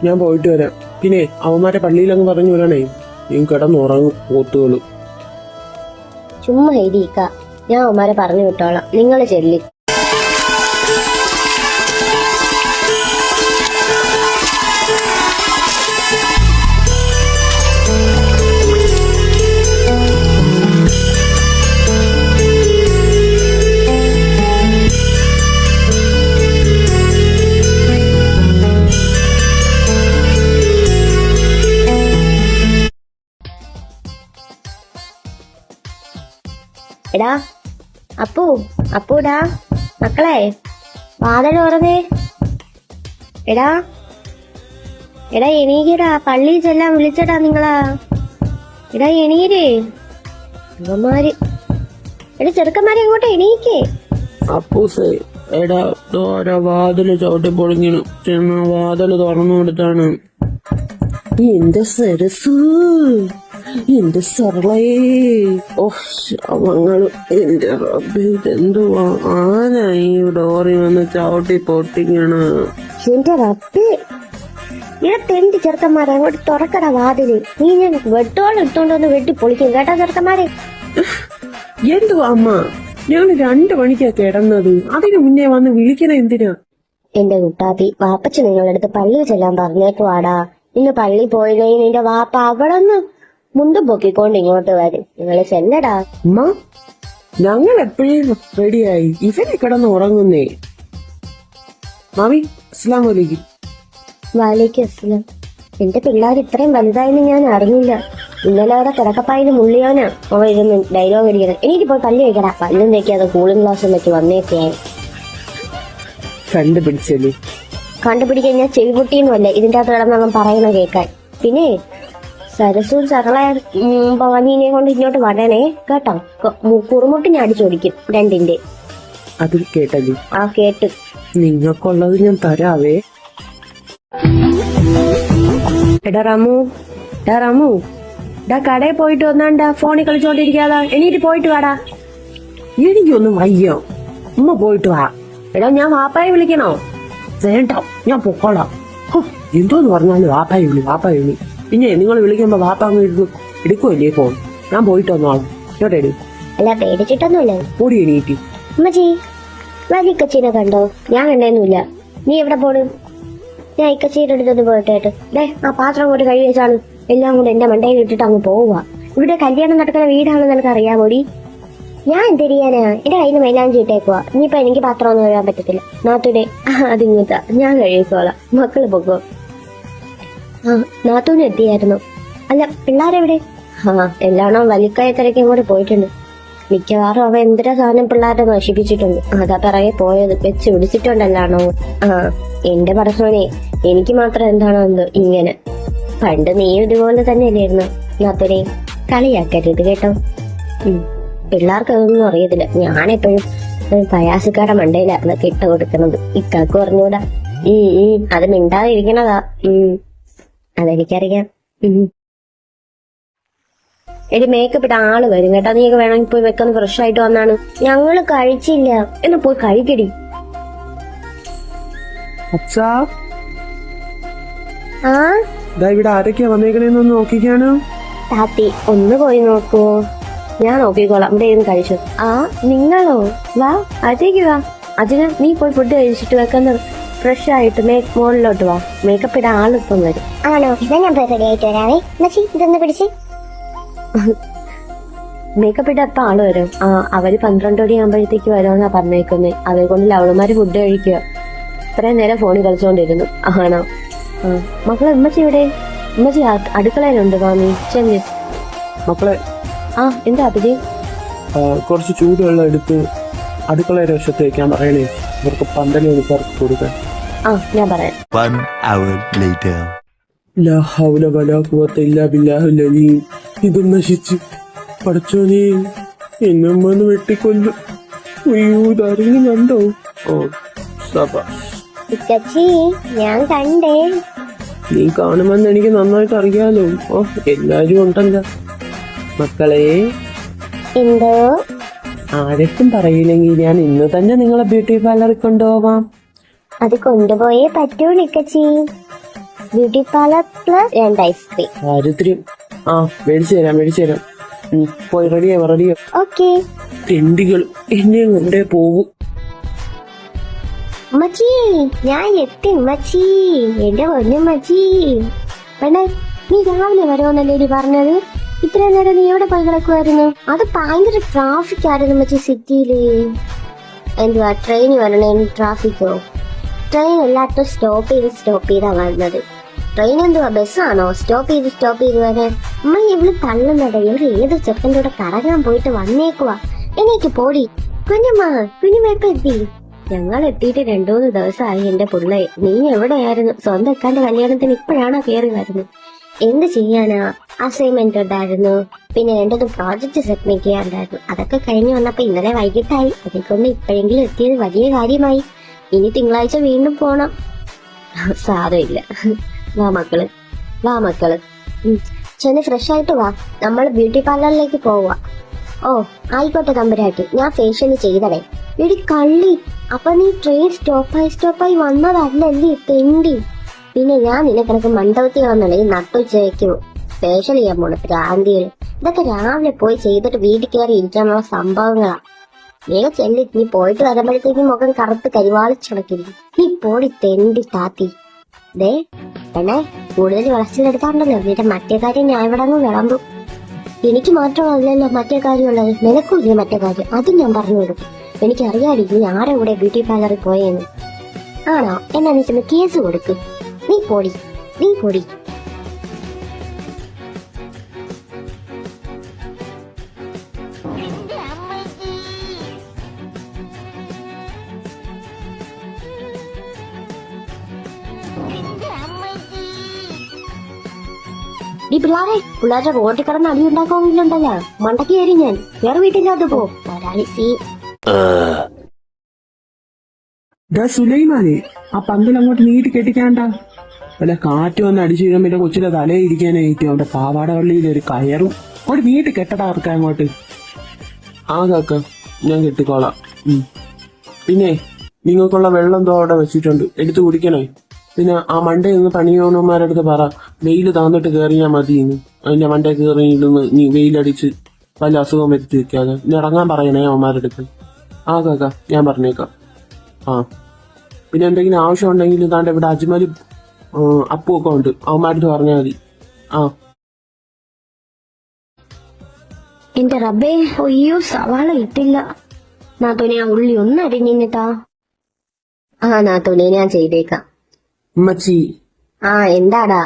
ഞാൻ പോയിട്ട് വരാം. പിന്നെ അവന്മാരെ പള്ളിയിലങ്ങ് പറഞ്ഞു വരണേ. നീ കിടന്നുറങ്ങും പോത്തുകള്. ചുമ്മാ ഇരിക്ക, ഞാൻ അവന്മാരെ പറഞ്ഞു വിട്ടോളാം, നിങ്ങൾ ചെല്ലി. എടാ അപ്പൂടാ മക്കളെ, വാതിൽ തുറന്നേ. എടാ എണീക്കടാ, പള്ളി ചെല്ലാൻ വിളിച്ചടാ നിങ്ങളാ. എടാ എണീരേ ഇവന്മാര്. എടാ ചെറുക്കന്മാരെ ഇങ്ങോട്ട് എണീക്കേ. അപ്പൂസേ എടാ വാതില് ചവിട്ടി പൊളിഞ്ഞു. വാതില് തുറന്നു കൊടുത്താണ്. എന്റെ സരസ്, എന്റെ സർളേ, ഓ ശവങ്ങള്, എന്റെ റബ്ബേ, ഇതെന്തുവാ ആനായി ഡോറി വന്ന് ചവിട്ടി പൊട്ടിക്കണ. എന്റെ റബ്ബേ, തെണ്ടി ചെറുക്കന്മാരെ അങ്ങോട്ട് തുറക്കട വാതില്. നീ ഞാൻ വെട്ടോളം എടുത്തോണ്ട് വന്ന് വെട്ടി പൊളിക്കും കേട്ടാ ചെറുക്കന്മാരെ. എന്തുവാ അമ്മ, ഞങ്ങള് 2 മണിക്കാ കിടന്നത്. അതിനു മുന്നേ വന്ന് വിളിക്കണ എന്തിനാ? എന്റെ കുട്ടാപ്പി, വാപ്പച്ച നിങ്ങളുടെ അടുത്ത് പള്ളിയിൽ ചെല്ലാൻ പറഞ്ഞേക്കുവാടാ. ഇന്ന് പള്ളി പോയില്ലെങ്കിൽ നിന്റെ വാപ്പ അവിടെ നിന്ന് മുണ്ടും പൊക്കിക്കൊണ്ട് ഇങ്ങോട്ട് വരും. നിങ്ങള് ചെല്ലടാ. അമ്മ, ഞങ്ങൾ എപ്പോഴും റെഡിയായി. ഇവരെ കിടന്ന് ഉറങ്ങുന്നേ. മാമി, അസ്സലാമു അലൈക്കും. വാലേക്കും അസ്സലാം. എന്റെ പിള്ളേർ ഇത്രയും വലുതായെന്ന് ഞാൻ അറിഞ്ഞില്ല. ഇന്നലെ അവിടെ കിടക്കപ്പായിന് മുള്ളിയോനാ അവ ഇരുന്ന് ഡയലോഗ് അടിക്കണം. എനിക്ക് പോയി പല്ല് വെക്കടാ. പല്ലും തേക്കാതെ കൂളിംഗ് ഗ്ലാസും വെച്ച് വന്നേക്കായി. കണ്ടുപിടിച്ചല്ലേ? കണ്ടുപിടിക്കാൻ ഞാൻ ചെവിപൊട്ടിയൊന്നുമല്ല ഇതിന്റെ അകത്ത് കിടന്നവൻ പറയണ കേൾക്കാൻ. പിന്നെ സരസും സരള ഭവാനീനെ കൊണ്ട് ഇങ്ങോട്ട് വരണേ കേട്ടോ. കുറുമുട്ട് ഞാൻ അടിച്ചോടിക്കും 2ന്റെ. അത് കേട്ടല്ലേ? ആ കേട്ട്. നിങ്ങൾക്കുള്ളത് ഞാൻ തരാവേ. എടാ റമു, കടയിൽ പോയിട്ട് വന്നാണ്ടാ ഫോണിൽ കളിച്ചോണ്ടിരിക്കാതാ. എണീറ്റ് പോയിട്ട് വാടാ. എനിക്കൊന്നും വയ്യോ. ഉമ്മ പോയിട്ട് വാ. എടാ ഞാൻ വാപ്പായെ വിളിക്കണോ? വേണ്ട, ഞാൻ പൊക്കോളാം. എന്തോന്ന് പറഞ്ഞാലും വാപ്പായെ വിളി. പിന്നെ നിങ്ങൾ വിളിക്കുമ്പോ വാപ്പ അങ്ങ് എടുക്കുമല്ലേ ഫോൺ. ഞാൻ പോയിട്ട് വന്നോളാം. ഇങ്ങോട്ടെ അല്ല, പേടിച്ചിട്ടൊന്നുമില്ല. ഓടി എണീറ്റ്. അമ്മച്ചി, ഇക്കച്ചീനെ കണ്ടോ? ഞാൻ കണ്ടേന്നുമില്ല. നീ എവിടെ പോണ്? ഞാൻ ഇക്കച്ചീന്റെ അടുത്തൊന്ന് പോയിട്ടായിട്ട് ആ പാത്രം കൊണ്ട് കഴുകി വെച്ചാണ് എല്ലാം കൂടെ എന്റെ മണ്ടയിൽ ഇട്ടിട്ട് അങ്ങ് പോവുക. ഇവിടെ കല്യാണം നടക്കുന്ന വീടാണെന്ന് നിനക്ക് അറിയാമോടി? ഞാൻ എന്തെരിയാനാ, എന്റെ കയ്യിൽ നിന്ന് മൈലാഞ്ചി ഇട്ടേക്കുവാ. ഇനിയിപ്പൊ എനിക്ക് പാത്രം ഒന്നും കഴുകാൻ പറ്റത്തില്ല. നാത്തൂടെ അതിങ്ങത്താ, ഞാൻ കഴുകിക്കോളാം. മക്കള് പൊക്കോ. നാത്തൂന് എത്തിയായിരുന്നു. അല്ല, പിള്ളേരെവിടെ? എല്ലാണോ വലിക്കായ തിരക്കും കൂടെ പോയിട്ടുണ്ട്. മിക്കവാറും അവ എന്തിനാ സാധനം പിള്ളേരെ നശിപ്പിച്ചിട്ടുണ്ട്. അതാ പിറകെ പോയത്. വെച്ച് പിടിച്ചിട്ടുണ്ടല്ലാണോ? എന്റെ പടസോനെ, എനിക്ക് മാത്രം എന്താണോ എന്തോ ഇങ്ങനെ. പണ്ട് നീ ഇതുപോലെ തന്നെ അല്ലായിരുന്നു നാത്തൂനെ. കളിയാക്കരുത് കേട്ടോ. പിള്ളേർക്ക് അതൊന്നും അറിയത്തില്ല. ഞാനെപ്പോഴും പയാസിക്കാടെ മണ്ടയിലായിരുന്നു കിട്ട കൊടുക്കുന്നത്. ഇക്കാക്ക് പറഞ്ഞൂടാ. അത് മിണ്ടാതിരിക്കണതാ. അതെനിക്കറിയാം. എടി, മേക്കപ്പ് ഇട്ട ആള് വരും കേട്ടോ. നീയൊക്കെ വേണമെങ്കിൽ പോയി വെക്കുന്ന ഫ്രഷ് ആയിട്ട് വന്നാണ്. ഞങ്ങള് കഴിച്ചില്ല. എന്നാ പോയി കഴിക്കടി. ഇവിടെ ആരൊക്കെയാ വന്നേക്കണേന്നൊന്ന് നോക്കിക്കാണ്. താത്തി, ഒന്ന് പോയി നോക്കുവോ? ഞാൻ നോക്കിക്കോളാം. ഇവിടെ ഇരുന്ന് കഴിച്ചു. നിങ്ങളോ? വാ, അതേക്ക് വാ. അതിന് നീ പോയി ഫുഡ് കഴിച്ചിട്ട് വെക്കുന്ന ഫ്രഷ് ആയിട്ട് മുകളിലോട്ട് വാ. മേക്കപ്പ് ഇടാൻ ആളിപ്പം വരും. ആണോ? ഞാൻ പോയി റെഡി ആയിട്ട് വരാവേ. ഇതൊന്ന് പിടിച്ച്. മേക്കപ്പ് ഇട്ട എപ്പം ആള് വരും? അവര് 12 മണി ആകുമ്പോഴത്തേക്ക് വരുമെന്നാ പറഞ്ഞേക്കുന്നത്. അവരെ കൊണ്ട് ലവളുമാര് ഫുഡ് കഴിക്കുക. ഇത്രയും നേരം ഫോണിൽ കളിച്ചോണ്ടിരുന്നു. ആണോ? മക്കളെ, ഉമ്മച്ചി ഇവിടെ? ഉമ്മച്ചി അടുക്കളയിലുണ്ട്. മാമി ചെന്ന്. മക്കളെ, എന്താ അപ്പജി? കുറച്ച് ചൂടുവെള്ളം എടുത്ത് അടുക്കളയുടെ വശത്ത് വെക്കാൻ പറയണേ. ഇവർക്ക് പന്തല് എടുക്കാർക്ക് കൊടുക്കാൻ. ആ ഞാൻ പറയാം. 1 hour later. ലാ ഹൗല വലാ ഖുവത ഇല്ലാ ബില്ലാഹിൽ അലീം. ഇത് നശിച്ചു. പടച്ചോനെ, എന്നമ്മന്ന് വെട്ടിക്കൊല്ലും. അയ്യോ, ഇതാരെങ്കിലും കണ്ടോ? ഓ സബാഷ്. ഇക്കച്ചി ഞാൻ കണ്ടേ. നീ കാണുമെന്ന് എനിക്ക് നന്നായിട്ട് അറിയാലോ. ഓ, എല്ലാരും ഉണ്ടല്ലോ. മക്കളെ, എന്തോ? ആരൊക്കെ പറയില്ലെങ്കിൽ ഞാൻ ഇന്ന് തന്നെ നിങ്ങളെ ബ്യൂട്ടി പാർലറിൽ കൊണ്ടുപോവാം. അത് കൊണ്ടുപോയേ പറ്റൂല ഇക്കച്ചി. Beauty parlour plus 2 ice cream. ദാരിദ്ര്യം. ആ, മേടിച്ചു തരാം. പോയി റെഡിയോ. ഓക്കെ. തെണ്ടികൾ എന്നെ കൊണ്ടേ പോവും. ഉമ്മച്ചി ഞാൻ എത്തി ഉമ്മച്ചി. എന്റെ പൊന്നുമ്മച്ചി. വേണ്ടേ, നീ രാവിലെ വരുമെന്നല്ലേ പറഞ്ഞത്? ഇത്ര നേരം നീ എവിടെ പോയി കിടക്കുമായിരുന്നു? അത് ഭയങ്കര ട്രാഫിക് ആയിരുന്നു ഉമ്മച്ചി സിറ്റിയില്. എന്തുവാ ട്രെയിൻ വരണേ? ട്രാഫിക്കോ? ട്രെയിൻ എല്ലാത്തും സ്റ്റോപ്പ് ചെയ്താ വരുന്നത്. ട്രെയിൻ എന്തുവാ ബസ്സാണോ സ്റ്റോപ്പ് ചെയ്ത് വരാൻ? അമ്മ ഇവള് തള്ളുന്നട. ഇവര് ഏത് ചെക്കൻ്റെ കൂടെ കറങ്ങാൻ പോയിട്ട് വന്നേക്കുവാ. എനിക്ക് പോടി. കുഞ്ഞുമ്മ ഇപ്പൊ എത്തി. ഞങ്ങൾ എത്തിയിട്ട് 2-3 ദിവസമായി. എന്റെ പിള്ളേ, നീ എവിടെയായിരുന്നു? സ്വന്തം അക്കാന്റെ കല്യാണത്തിന് ഇപ്പോഴാണോ കയറി വരുന്നത്? എന്ത് ചെയ്യാനാ, അസൈൻമെന്റ് ഉണ്ടായിരുന്നു, പിന്നെ 2 പ്രോജക്റ്റ് സബ്മിറ്റ് ചെയ്യാനുണ്ടായിരുന്നു. അതൊക്കെ കഴിഞ്ഞ് വന്നപ്പോ ഇന്നലെ വൈകിട്ടായി. അതിക്കൊണ്ട് ഇപ്പോഴെങ്കിലും എത്തിയത് വലിയ കാര്യമായി. ഇനി തിങ്കളാഴ്ച വീണ്ടും പോണം. സാരമില്ല, വാ മക്കള് ചെന്ന് ഫ്രഷ് ആയിട്ട് വാ. നമ്മൾ ബ്യൂട്ടി പാർലറിലേക്ക് പോവാ. ഓ ആയിക്കോട്ടെ തമ്പുരാട്ടി, ഞാൻ ഫേഷ്യൽ ചെയ്തടേ. എടി കള്ളി, അപ്പൊ നീ ട്രെയിൻ സ്റ്റോപ്പായി വന്നതല്ലേ തെണ്ടി? പിന്നെ ഞാൻ നിന്നെ കണക്ക് മണ്ഡപത്തിയാണെന്നുണ്ടെങ്കിൽ നട്ടുച്ചയ്ക്ക് ഫേഷ്യൽ ചെയ്യാൻ പോണു ഭ്രാന്തികള്. ഇതൊക്കെ രാവിലെ പോയി ചെയ്തിട്ട് വീട്ടിൽ കയറി ഇരിക്കാനുള്ള സംഭവങ്ങളാ. വേഗം ചെല്ലി. നീ പോയിട്ട് വരുമ്പോഴത്തേക്കും മുഖം കറുത്ത് കരിവാളിച്ചുടക്കിരിക്കും. നീ പോടി തെണ്ടി താത്തി. ദേ പെണ്ണേ, കൂടുതൽ വളച്ചിലെടുക്കാറുണ്ടല്ലോ. നിന്റെ മറ്റേ കാര്യം ഞാൻ ഇവിടെ അങ്ങ് വിളമ്പും. എനിക്ക് മാത്രമല്ലല്ലോ മറ്റേ കാര്യമുള്ളത്, നിനക്കും ഇല്ലേ മറ്റേ കാര്യം? അതും ഞാൻ പറഞ്ഞു കൊടുക്കും. എനിക്കറിയാടി നീ ആരെ കൂടെ ബ്യൂട്ടി പാർലറിൽ പോയെന്ന്. ആണോ? എന്നാ നീ ചെന്ന് കേസ് കൊടുക്ക്. നീ പോടി. ഈ പിള്ളേരെ റോട്ടിൽ കിടന്ന് അടിയുണ്ടാക്കുമെങ്കിലുണ്ടല്ലോ മണ്ടക്ക് കയറി ഞാൻ. വേറെ വീട്ടിനകത്ത് പോ. സുലൈമാനെ, ആ പന്തൽ അങ്ങോട്ട് നീട്ടി കെട്ടിക്കാണ്ട. വല്ല കാറ്റ് വന്ന് അടിച്ചു കഴിയുമ്പോൾ കൊച്ചിന്റെ തലയിൽ ഇരിക്കാനായിട്ട് അവന്റെ പാവാട വള്ളിയിൽ ഒരു കയറും അങ്ങോട്ട് നീട്ടി കെട്ടടാ ഇറക്കാൻ അങ്ങോട്ട്. ആ കാക്ക, ഞാൻ കെട്ടിക്കോളാം. പിന്നെ നിങ്ങൾക്കുള്ള വെള്ളം തോ അവിടെ വെച്ചിട്ടുണ്ട്, എടുത്തു കുടിക്കണേ. പിന്നെ ആ മണ്ടേ നിന്ന് പണിയോണന്മാരുടെ അടുത്ത് പറ, വെയില് താന്നിട്ട് കയറിയാൽ മതിയെന്ന്. അതിന്റെ മണ്ടേ കയറിയിരുന്ന് നീ വെയിലടിച്ച് വല്ല അസുഖം വരുത്തി വെക്കാതെ ഇനി ഇറങ്ങാൻ പറയണേ അവന്മാരുടെ അടുത്ത്. ആ കാക്ക, ഞാൻ പറഞ്ഞേക്കാം. ആ പിന്നെ എന്തെങ്കിലും ആവശ്യം ഉണ്ടെങ്കിൽ താണ്ട് ഇവിടെ അജ്മലും അപ്പുമൊക്കെ ഉണ്ട്, അവന്മാരുടെ പറഞ്ഞാൽ മതി. ആ എന്റെ റബ്ബേ, അയ്യോ സവാള ഇട്ടില്ല. നാത്തോനെ ആ ഉള്ളി ഒന്ന് അരിഞ്ഞിട്ടാ. ആ നാത്തോനെ ഞാൻ ചെയ്തേക്കാം. ഉമ്മച്ചി. ആ എന്താടാ?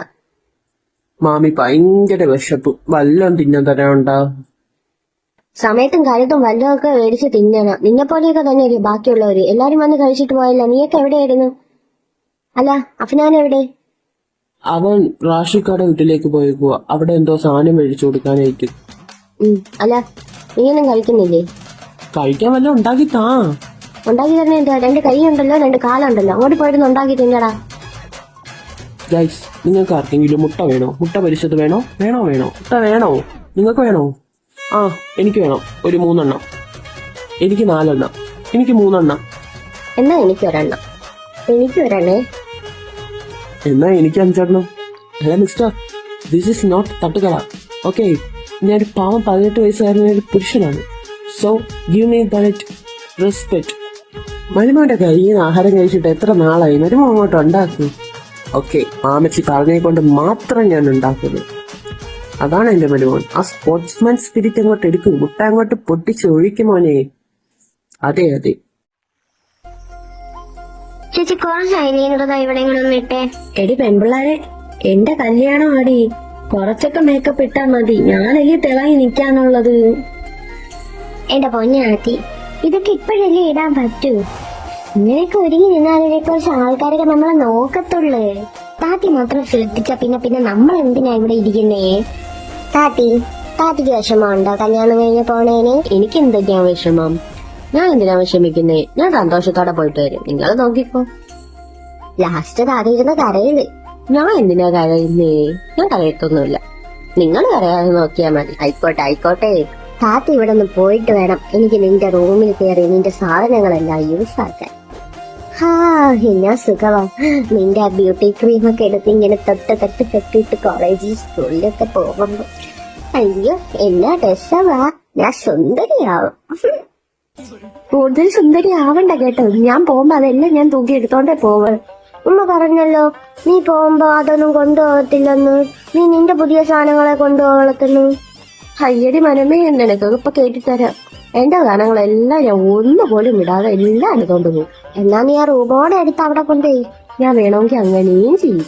മാമി ഭയങ്കര വിശപ്പ്, വല്ലതും തിന്നാൻ തരാനുണ്ടാ? സമയത്തും കാലത്തും വല്ലതൊക്കെ മേടിച്ച് തിന്നണം. നിന്നെപ്പോലെയൊക്കെ തന്നെയല്ലേ ബാക്കിയുള്ളവര്. എല്ലാരും വന്ന് കഴിച്ചിട്ട് പോയല്ല. നീയൊക്കെ എവിടെയായിരുന്നു? അല്ല അഫ്നാൻ എവിടെ? അവൻ റാഷിക്കാരുടെ വീട്ടിലേക്ക് പോയേക്കുവാ. അവിടെ എന്തോ സാധനം മേടിച്ചു കൊടുക്കാനായിട്ട്. അല്ല നീയൊന്നും കഴിക്കുന്നില്ലേ? കഴിക്കാൻ വല്ല ഉണ്ടാക്കി താ. ഉണ്ടാക്കി തന്നെ എന്താ? 2 കൈ ഉണ്ടല്ലോ, 2 കാലുണ്ടല്ലോ. അങ്ങോട്ട് പോയിരുന്നു ഉണ്ടാക്കി തിന്നടാ. ഗൈസ്, നിങ്ങൾക്ക് ആർക്കെങ്കിലും മുട്ട വേണോ? മുട്ട പൊരിച്ചത് വേണോ? മുട്ട വേണോ? നിങ്ങൾക്ക് വേണോ? ആ എനിക്ക് വേണം. ഒരു 3 എണ്ണം. എനിക്ക് 4 എണ്ണം. എനിക്ക് 3 എണ്ണം. എന്നാ എനിക്ക് ഒരെണ്ണം. എന്നാ എനിക്ക് 5 എണ്ണം. അല്ല മിസ്റ്റർ, ദിസ് ഇസ് നോട്ട് തട്ടുകട. ഓക്കെ, ഞാനൊരു പാവം 18 വയസ്സുകാരൻ ഒരു പുരുഷനാണ്. So give me that respect. മരുമോന്റെ കയ്യിൽ നിന്ന് ആഹാരം കഴിച്ചിട്ട് എത്ര നാളായി? മരുമോ അങ്ങോട്ട് ഉണ്ടാക്കും. ഓക്കെ, മാമച്ചി പറഞ്ഞെ കൊണ്ട് മാത്രം ഞാൻ ഉണ്ടാക്കുന്നു. അതാണ് എന്റെ മരുമോൻ. ആ സ്പോർട്സ്മാൻ സ്പിരിറ്റ് അങ്ങോട്ട് എടുക്കും. മുട്ട അങ്ങോട്ട് പൊട്ടിച്ച് ഒഴിക്കും മോനെ. അതെ ചേച്ചി കുറച്ചായി ഇവിടെ ഇട്ടേ. എടി പെൺപിള്ളാരെ, എന്റെ കല്യാണം ആടി. കുറച്ചൊക്കെ മേക്കപ്പ് ഇട്ടാ മതി. ഞാനല്ലേ തിളങ്ങി നിക്കാനുള്ളത്. എന്റെ പൊന്നാത്തി, ഇതൊക്കെ ഇപ്പോഴല്ലേ ഇടാൻ പറ്റൂ. ഇങ്ങനെയൊക്കെ ഒരുങ്ങി നിന്നാലേ കുറച്ച് ആൾക്കാരൊക്കെ നമ്മളെ നോക്കത്തുള്ളു. താത്തി മാത്രം ശ്രദ്ധിച്ച പിന്നെ നമ്മൾ എന്തിനാ ഇവിടെ ഇരിക്കുന്നേ? താത്തിക്ക് വിഷമമുണ്ടോ കല്യാണം കഴിഞ്ഞ പോണേന്? എനിക്ക് എന്തൊക്കെയാ വിഷമം? ഞാൻ എന്തിനാ വിഷമിക്കുന്നേ? ഞാൻ സന്തോഷത്തോടെ പോയിട്ട് വരും. നിങ്ങൾ നോക്കിക്കോ. ലാസ്റ്റ് താത്തി ഇരുന്ന് കരയില്. ഞാൻ എന്തിനാ കരയുന്നേ? ഞാൻ കരയത്തൊന്നുമില്ല. നിങ്ങൾ കരയാതെ നോക്കിയാ മതി. ആയിക്കോട്ടെ. താത്തി ഇവിടെ നിന്ന് പോയിട്ട് വേണം എനിക്ക് നിന്റെ റൂമിൽ കയറി നിന്റെ സാധനങ്ങളെല്ലാം യൂസ് ആക്കാൻ. എന്നാ സുഖമാ. നിന്റെ ആ ബ്യൂട്ടി ക്രീമൊക്കെ എടുത്ത് ഇങ്ങനെ തൊട്ടിട്ട് കോളേജിൽ സ്കൂളിലൊക്കെ പോകുമ്പോ അയ്യോ എന്നാ രസമാ. ഞാൻ സുന്ദരിയാവും. കൂടുതൽ സുന്ദരി ആവണ്ട കേട്ടോ. ഞാൻ പോകുമ്പോ അതെല്ലാം ഞാൻ തൂക്കി എടുത്തോണ്ടേ പോവാൻ. ഉമ്മ പറഞ്ഞല്ലോ നീ പോകുമ്പോ അതൊന്നും കൊണ്ടുപോകത്തില്ലെന്ന്. നീ നിന്റെ പുതിയ സാധനങ്ങളെ കൊണ്ടുപോകത്തുള്ളൂ. അയ്യടി മനമേ, നിനക്ക് ഇപ്പൊ കേട്ടിത്തരാം. എന്റെ സാധനങ്ങളെല്ലാം ഞാൻ ഒന്നുപോലും ഇടാതെ എല്ലാം എടുത്തോണ്ട് പോകും. എന്നാ നീ ആ റൂമോടെ എടുത്ത് അവിടെ കൊണ്ടുപോയി. ഞാൻ വേണമെങ്കിൽ അങ്ങനെയും ചെയ്യും.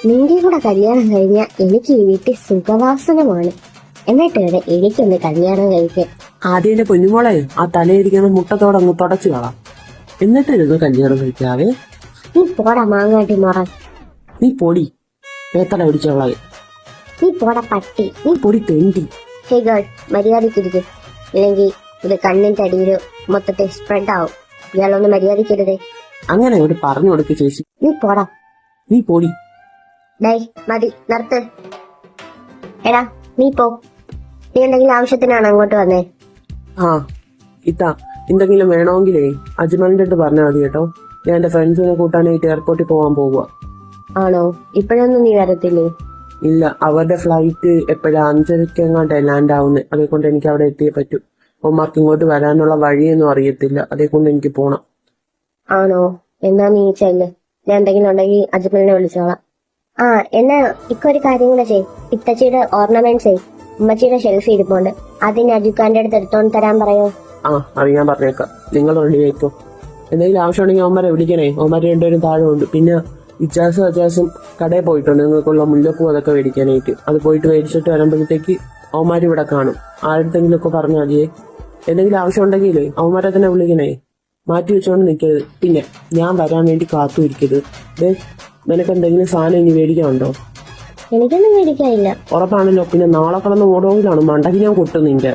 നിന്റെ കൂടെ കല്യാണം കഴിഞ്ഞ എനിക്ക് ഈ വീട്ടിൽ സുഖവാസനമാണ്. എന്നിട്ട് വരെ എനിക്കൊന്ന് കല്യാണം കഴിക്കാൻ. ആദ്യം എന്റെ കുഞ്ഞുമോളെ ആ തലയിരിക്കുന്ന മുട്ടത്തോടെ അങ്ങ് തുടച്ചു കളാം. എന്നിട്ടിരുന്ന് കല്യാണം കഴിക്കാതെ. നീ പോടാ മാങ്ങാട്ടി മുറ. നീ പൊടി പേത്തട പിടിച്ചോളായി. നീ പോടാ പട്ടി. നീ പൊടി തെണ്ടി. Hey girl, മര്യാദക്കിരിക്കും. ഇല്ലെങ്കിൽ ഇത് കണ്ണിന്റെ അടിയിൽ മൊത്തത്തിൽ സ്പ്രെഡ് ആവും. ഇയാളൊന്ന് മര്യാദക്കിരുതേ. അങ്ങനെ ഇവിടെ പറഞ്ഞു കൊടുക്ക ചേച്ചി. നീ പോടാ. നീ പൊടി. ഡേയ് മതി, നിർത്ത്. എടാ നീ പോ. നീ എന്തെങ്കിലും ആവശ്യത്തിനാണ് അങ്ങോട്ട് വന്നേ? ആ ഇത്താ, എന്തെങ്കിലും വേണമെങ്കിലേ അജ്മലിന്റെ അടുത്ത് പറഞ്ഞാൽ മതി കേട്ടോ. ഞാൻ എന്റെ ഫ്രണ്ട്സിനെ കൂട്ടാനായിട്ട് എയർപോർട്ടിൽ പോകാൻ പോവുക. ആണോ? ഇപ്പോഴൊന്നും നീ വരത്തില്ലേ? ഇല്ല, അവരുടെ ഫ്ലൈറ്റ് എപ്പോഴാ 5:30 എങ്ങാണ്ട് ലാൻഡ് ആവുന്നത്. അതേക്കൊണ്ട് എനിക്ക് അവിടെ എത്തിയേ പറ്റൂ. ഒമാർക്ക് ഇങ്ങോട്ട് വരാനുള്ള വഴിയൊന്നും അറിയത്തില്ല. അതേക്കൊണ്ട് എനിക്ക് പോണം. ആണോ? എന്നാ നീ ചെല്ല്. ഞാൻ എന്തെങ്കിലും ഉണ്ടെങ്കിൽ അജ്മലിനെ വിളിച്ചോളാം. എന്നാ ഇക്കൊരു കാര്യം കൂടെ ചെയ്. ഇത്തച്ചിയുടെ ഓർണമെന്റ്സേ ഉമ്മച്ചിയുടെ ഷെൽഫ് ഇരിപ്പുണ്ട്. അതിന് അജുക്കാന്റെ അടുത്ത് എടുത്തോണ്ട് തരാൻ പറയോ? അത് ഞാൻ പറഞ്ഞേക്കാം. നിങ്ങൾ റെഡി ആയിക്കോ. എന്തെങ്കിലും ആവശ്യമുണ്ടെങ്കിൽ അവന്മാരെ വിളിക്കണേ. അവന്മാർ രണ്ടുപേരും താഴെ ഉണ്ട്. പിന്നെ ഇജാസും കടയിൽ പോയിട്ടുണ്ട് നിങ്ങൾക്കുള്ള മുല്ലപ്പൂ അതൊക്കെ മേടിക്കാനായിട്ട്. അത് പോയിട്ട് മേടിച്ചിട്ട് വരുമ്പോഴത്തേക്ക് അവന്മാർ ഇവിടെ കാണും. ആരുടെങ്കിലും ഒക്കെ പറഞ്ഞാൽ മതിയേ. എന്തെങ്കിലും ആവശ്യം ഉണ്ടെങ്കിലേ അവന്മാരെ തന്നെ വിളിക്കണേ. മാറ്റി വെച്ചോണ്ട് നിൽക്കരുത്. പിന്നെ ഞാൻ വരാൻ വേണ്ടി കാത്തു ഇരിക്കരുത്. നിനക്ക് എന്തെങ്കിലും സാധനം ഇനി മേടിക്കാനുണ്ടോ? എനിക്കൊന്നും മേടിക്കാനില്ല. ഉറപ്പാണല്ലോ. പിന്നെ നാളെ കിടന്ന് ഓടോങ്കിലാണ് മണ്ടക്ക് ഞാൻ കൊട്ടു നിന്റെ.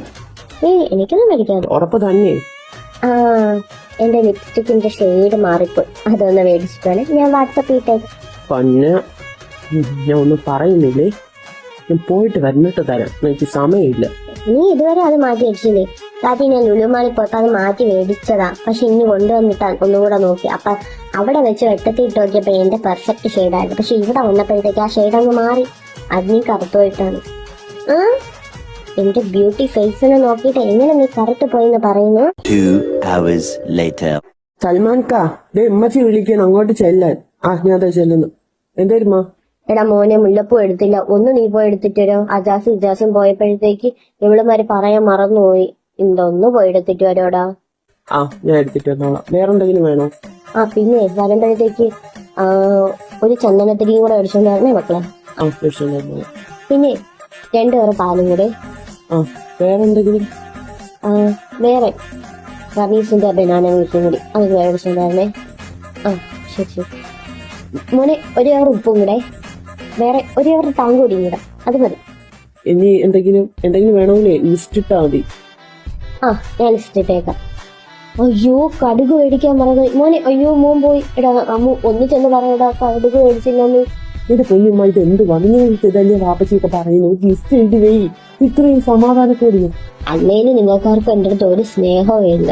എനിക്കൊന്നും മേടിക്കാതെ. ഉറപ്പ് തന്നെ. എന്റെ ലിപ്സ്റ്റിക്കിന്റെ ഷെയ്ഡ് മാറിപ്പോയി. അതൊന്ന് മേടിച്ചിട്ടാണ് ഞാൻ വാട്സപ്പ് ഇട്ടേക്ക്. പിന്നെ ഞാൻ ഒന്നും പറയുന്നില്ലേ. ഞാൻ പോയിട്ട് വന്നിട്ട് തരാം. എനിക്ക് സമയമില്ല. നീ ഇതുവരെ അത് മാറ്റി വെച്ചില്ലേ? ആദ്യം ഞാൻ ലുലുമാളിൽ പോയപ്പോ അത് മാറ്റി മേടിച്ചതാ. പക്ഷെ ഇനി കൊണ്ടുവന്നിട്ടാ ഒന്നുകൂടെ നോക്കി. അപ്പൊ അവിടെ വെച്ച് വെട്ടത്തിട്ട് നോക്കിയപ്പോ എന്റെ പെർഫെക്റ്റ് ഷെയ്ഡായിരുന്നു. പക്ഷെ ഇവിടെ വന്നപ്പോഴത്തേക്ക് ആ ഷെയ്ഡ് അങ്ങ് മാറി. അത് നീ കറുത്തുപോയിട്ടാണ്. എന്റെ ബ്യൂട്ടി ഫേസിനെ നോക്കിയിട്ട് എങ്ങനെ നീ കറുത്തു പോയെന്ന് പറയുന്നു? 2 hours later. സൽമാൻ കാ, ഉമ്മച്ചി വിളിക്കണം അങ്ങോട്ട് ചെല്ലാൻ. ഞാൻ ചെല്ലുന്നു. എന്തായിരുമ്മ? എടാ മോനെ, മുല്ലപ്പൂ എടുത്തില്ല. ഒന്ന് നീ പോയി എടുത്തിട്ട് വരോ? ഇജാസും പോയപ്പോഴത്തേക്ക് ഇവളുമാര് പറയാൻ മറന്നുപോയി. ഇതൊന്ന് പോയി എടുത്തിട്ട് വരോടാ. ഞാൻ എടുത്തിട്ട് വന്നോളാം. വേറെന്തെങ്കിലും വേണോ? പിന്നെ വരുമ്പോഴത്തേക്ക് ഒരു ചന്ദനത്തിരിയും കൂടെ മേടിച്ചോണ്ടായിരുന്നേ മക്കളെ. പിന്നെ 2 പേർ പാലും കൂടെ. വേറെന്തെങ്കിലും? വേറെ റമീസിന്റെ ബനാന മിൽക്കും കൂടി അത് മേടിച്ചോണ്ടായിരുന്നേ. ശരി. മോനെ, ഒരു കവർ ഉപ്പും കൂടെ. വേറെ ഒരു കവർ താങ്കൂടിയും കൂടെ. അത് മതി. ഇനി എന്തെങ്കിലും വേണമെങ്കിലേ ലിസ്റ്റ് ഇട്ടാ മതി. ഞാൻ ലിസ്റ്റ് ഇട്ടേക്കാം. അയ്യോ, കടുക് മേടിക്കാൻ പറഞ്ഞത് മോനെ. അയ്യോ, മോൻ പോയി. എടാ അമ്മ ഒന്ന് ചെന്ന് പറയടാ, കടുക് മേടിച്ചില്ലെന്ന്. എന്റെ കുഞ്ഞുമ്മ ഇത് എന്ത് വന്നു ഇതല്ലേ വാപ്പച്ചിയൊക്കെ പറയുന്നു. ലിസ്റ്റ് എഴുതി വെയ്. ഇത്രയും സമാധാനത്തോടെ. അല്ലേലും നിങ്ങൾക്കാർക്കും എന്റെ അടുത്ത് ഒരു സ്നേഹവും ഇല്ല.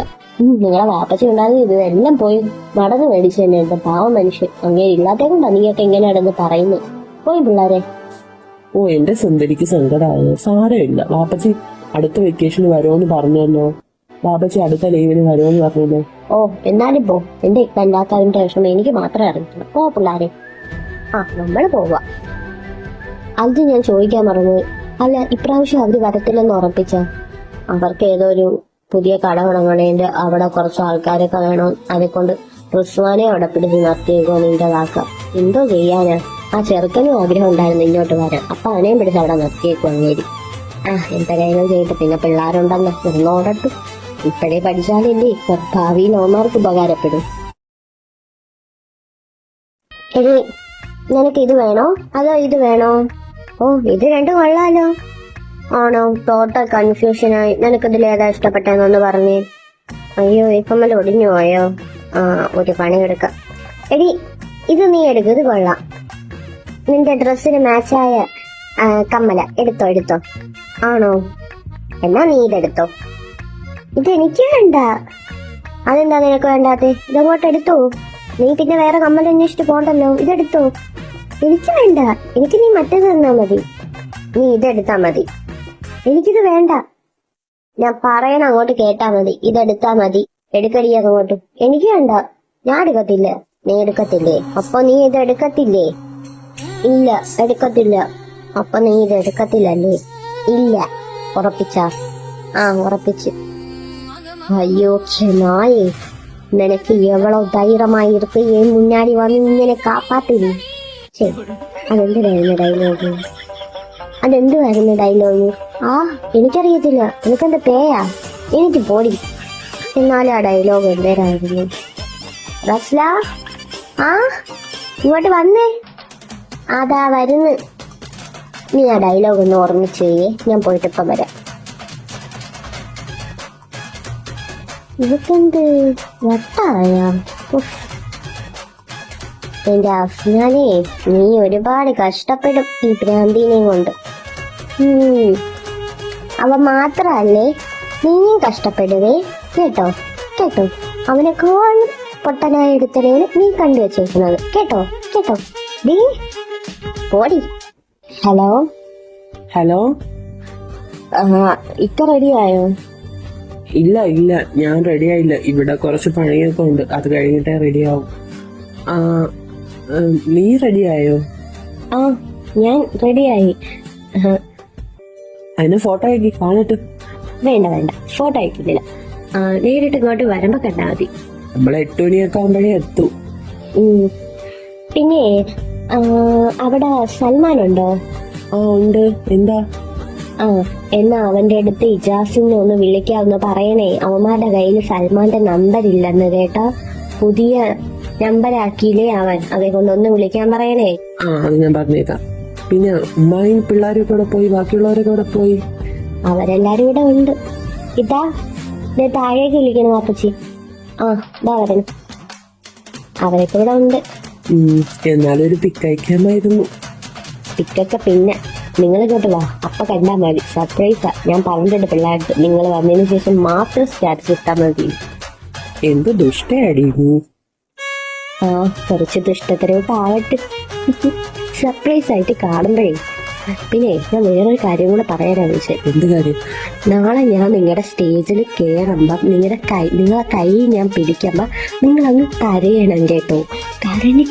നിങ്ങളെ വാപ്പച്ചി ഉണ്ടാകും ഇതെല്ലാം പോയി നടന്ന് മേടിച്ചു തന്നെ. എന്റെ പാവം മനുഷ്യൻ. അങ്ങനെ ഇല്ലാത്തേ കൊണ്ടാ നീയൊക്കെ എങ്ങനെയാണെന്ന് പറയുന്നു. പോയി പിള്ളേരെ. എന്റെ സുന്ദരിക്ക് സങ്കടമായോ? സാരമില്ല. വാപ്പച്ചി അടുത്ത വെക്കേഷന് വരുമെന്ന് പറഞ്ഞല്ലോ. വാപ്പച്ചി അടുത്ത ലീവിന് വരുമെന്ന് പറഞ്ഞല്ലോ. എന്നാലും പോ. എന്റെ ഇല്ലാത്തതിന്റെ വിഷമം എനിക്ക് മാത്രമേ അറിയത്തുള്ളൂ. പോ പിള്ളേരെ. നമ്മള് പോവാ. അത് ഞാൻ ചോദിക്കാൻ മറന്നു. അല്ല, ഇപ്രാവശ്യം അവര് വരത്തില്ലെന്ന് ഉറപ്പിച്ച? അവർക്ക് ഏതോ ഒരു പുതിയ കട തുടങ്ങണേന്റെ അവിടെ കുറച്ച് ആൾക്കാരൊക്കെ വേണം. അതെക്കൊണ്ട് റിസ്വാനെ അവിടെ പിടിച്ച് നിർത്തിയേക്കോ നിന്റെ വാക്ക. എന്തോ ചെയ്യാനാ? ആ ചെറുക്കനും ആഗ്രഹം ഉണ്ടായിരുന്നു ഇങ്ങോട്ട് വരാൻ. അപ്പൊ അവനെയും പിടിച്ച് അവിടെ നിർത്തിയേക്കും അങ്ങേരി. എന്തായാലും ചെയ്തിട്ട് പിന്നെ പിള്ളേരുണ്ടല്ലോ, നിന്നോടട്ടു. ഇപ്പോഴേ പഠിച്ചാലല്ലേ ഭാവിയിൽ ഓമാർക്ക് ഉപകാരപ്പെടും. എടി, നിനക്ക് ഇത് വേണോ അതോ ഇത് വേണോ? ഓ, ഇത് രണ്ടും കൊള്ളാലോ. ആണോ? ടോട്ടൽ കൺഫ്യൂഷനായി. നിനക്കിതിൽ ഏതാ ഇഷ്ടപ്പെട്ടെന്നൊന്ന് പറഞ്ഞേ. അയ്യോ, ഈ കമ്മൽ ഒടിഞ്ഞു പോയോ? ഒരു പണി എടുക്കാം. എടി, ഇത് നീ എടുക്കും, ഇത് കൊള്ളാം. നിന്റെ ഡ്രസ്സിന് മാച്ചായ കമ്മല. എടുത്തോ. ആണോ? എന്നാ നീ ഇതെടുത്തോ. ഇതെനിക്ക് വേണ്ട. അതെന്താ നിനക്ക് വേണ്ടാത്തെ? ഇതങ്ങോട്ട് എടുത്തോ. നീ പിന്നെ വേറെ കമ്മൽ അന്വേഷിച്ചിട്ട് പോണ്ടല്ലോ. ഇതെടുത്തോ. എനിക്ക് വേണ്ട. എനിക്ക് നീ മറ്റേത് തന്നാ മതി. നീ ഇതെടുത്താ മതി. എനിക്കിത് വേണ്ട. ഞാൻ പറയണ അങ്ങോട്ട് കേട്ടാ മതി. ഇതെടുത്താ മതി. എടുക്കടി അങ്ങോട്ട്. എനിക്ക് വേണ്ട. ഞാൻ എടുക്കത്തില്ല. നീ എടുക്കത്തില്ലേ? അപ്പൊ നീ ഇത് എടുക്കത്തില്ലേ? ഇല്ല, എടുക്കത്തില്ല. അപ്പൊ നീ ഇത് എടുക്കത്തില്ലല്ലേ? ഇല്ല. ഉറപ്പിച്ചാ? ഉറപ്പിച്ച്. അയ്യോ നായേ, നിനക്ക് എവളോ ധൈര്യമായി ഇരിക്കുകയും മുന്നാടി വന്ന് ഇങ്ങനെ കാപ്പാത്തില്ലേ? ശരി, അതെന്തിനായിരുന്നു ഡയലോഗ്? എനിക്കറിയത്തില്ല. എനിക്കെന്താ പേയാ? എനിക്ക് പോടി. എന്നാലും ആ ഡയലോഗ് എന്തേരായിരുന്നു? റസ്ല, ഇങ്ങോട്ട് വന്നേ. അതാ വരുന്ന്. നീ ആ ഡയലോഗ് ഒന്ന് ഓർമ്മിച്ച് ഞാൻ പോയിട്ട് ഇപ്പം വരാം. ഇതൊക്കെന്ത് വട്ടായ? എന്റെ അഫ്നാനെ, നീ ഒരുപാട് കഷ്ടപ്പെടും ഈ ഭ്രാന്തിനെയും കൊണ്ട്. അവ മാത്രല്ലേ, നീയും കഷ്ടപ്പെടുവേ. കേട്ടോ? അവനൊക്കെ പൊട്ടനായ എടുത്തലേന് നീ കണ്ടുവച്ചേക്കുന്നത്. കേട്ടോ? ഡീ പോടി. ഹലോ, ഇക്ക റെഡിയായോ? ഇല്ല, ഞാൻ റെഡിയായില്ല. ഇവിടെ കുറച്ച് പണിയൊക്കെ ഉണ്ട്. അത് കഴിഞ്ഞിട്ടേ റെഡിയാവും. നീ റെഡിയായോ? ഞാൻ റെഡിയായി. അതിന് ഫോട്ടോ ആക്കി കാണട്ടെ. വേണ്ട, ഫോട്ടോ അയക്കുന്നില്ല. നേരിട്ട് ഇങ്ങോട്ട് വരുമ്പോ കണ്ടാ മതി. നമ്മൾ 8 മണിയൊക്കെ ആകുമ്പോഴേ എത്തും. പിന്നെ അവിടെ സൽമാൻ ഉണ്ടോ? ഉണ്ട്. എന്താ? എന്നാ അവന്റെ അടുത്ത് ഇജാസിനെ ഒന്ന് വിളിക്കാവുന്ന പറയണേ. അവന്മാരുടെ കയ്യിൽ സൽമാന്റെ നമ്പർ ഇല്ലെന്ന് കേട്ടാ. പുതിയ നമ്പരാക്കിയില്ലേ അവൻ. അതേ കൊണ്ടൊന്ന് വിളിക്കാൻ പറയണേ. അത് ഞാൻ പറഞ്ഞേക്കാം. പിന്നെ ഉമ്മായും പിള്ളേരും കൂടെ പോയി, ബാക്കിയുള്ളവരൊക്കെ കൂടെ പോയി. അവരെല്ലാരും ഇവിടെ ഉണ്ട്. ഇതാ താഴേക്ക് വിളിക്കണം വാപ്പച്ചി. ഇതാ വരണം. അവരൊക്കെ ഇവിടെ ഉണ്ട്. എന്നാലും ഒരു പിക്ക് അയക്കാമായിരുന്നു. പിക്കൊക്കെ പിന്നെ നിങ്ങൾ ഇങ്ങോട്ട് വാ, അപ്പൊ കണ്ടാ മതി. സർപ്രൈസാ. ഞാൻ പറഞ്ഞിട്ടുണ്ട് പിള്ളേർക്ക്, നിങ്ങൾ വന്നതിന് ശേഷം മാത്രം സ്റ്റാറ്റസ് ഇട്ടാ മതി. എന്ത് ദുഷ്ടയാടി നീ. കുറച്ച് ദുഷ്ടത്തരവ് ആവട്ടെ. സർപ്രൈസ് ആയിട്ട് കാണുമ്പോഴേ. പിന്നെ ഞാൻ വേറൊരു കാര്യം കൂടെ പറയാനാണ് വിളിച്ചത്. എന്ത് കാര്യം? നാളെ ഞാൻ നിങ്ങളുടെ സ്റ്റേജിൽ കയറുമ്പോ നിങ്ങളെ കൈ ഞാൻ പിടിക്കുമ്പോ നിങ്ങൾ അങ്ങ് കരയണം കേട്ടോ. കരഞ്ഞ്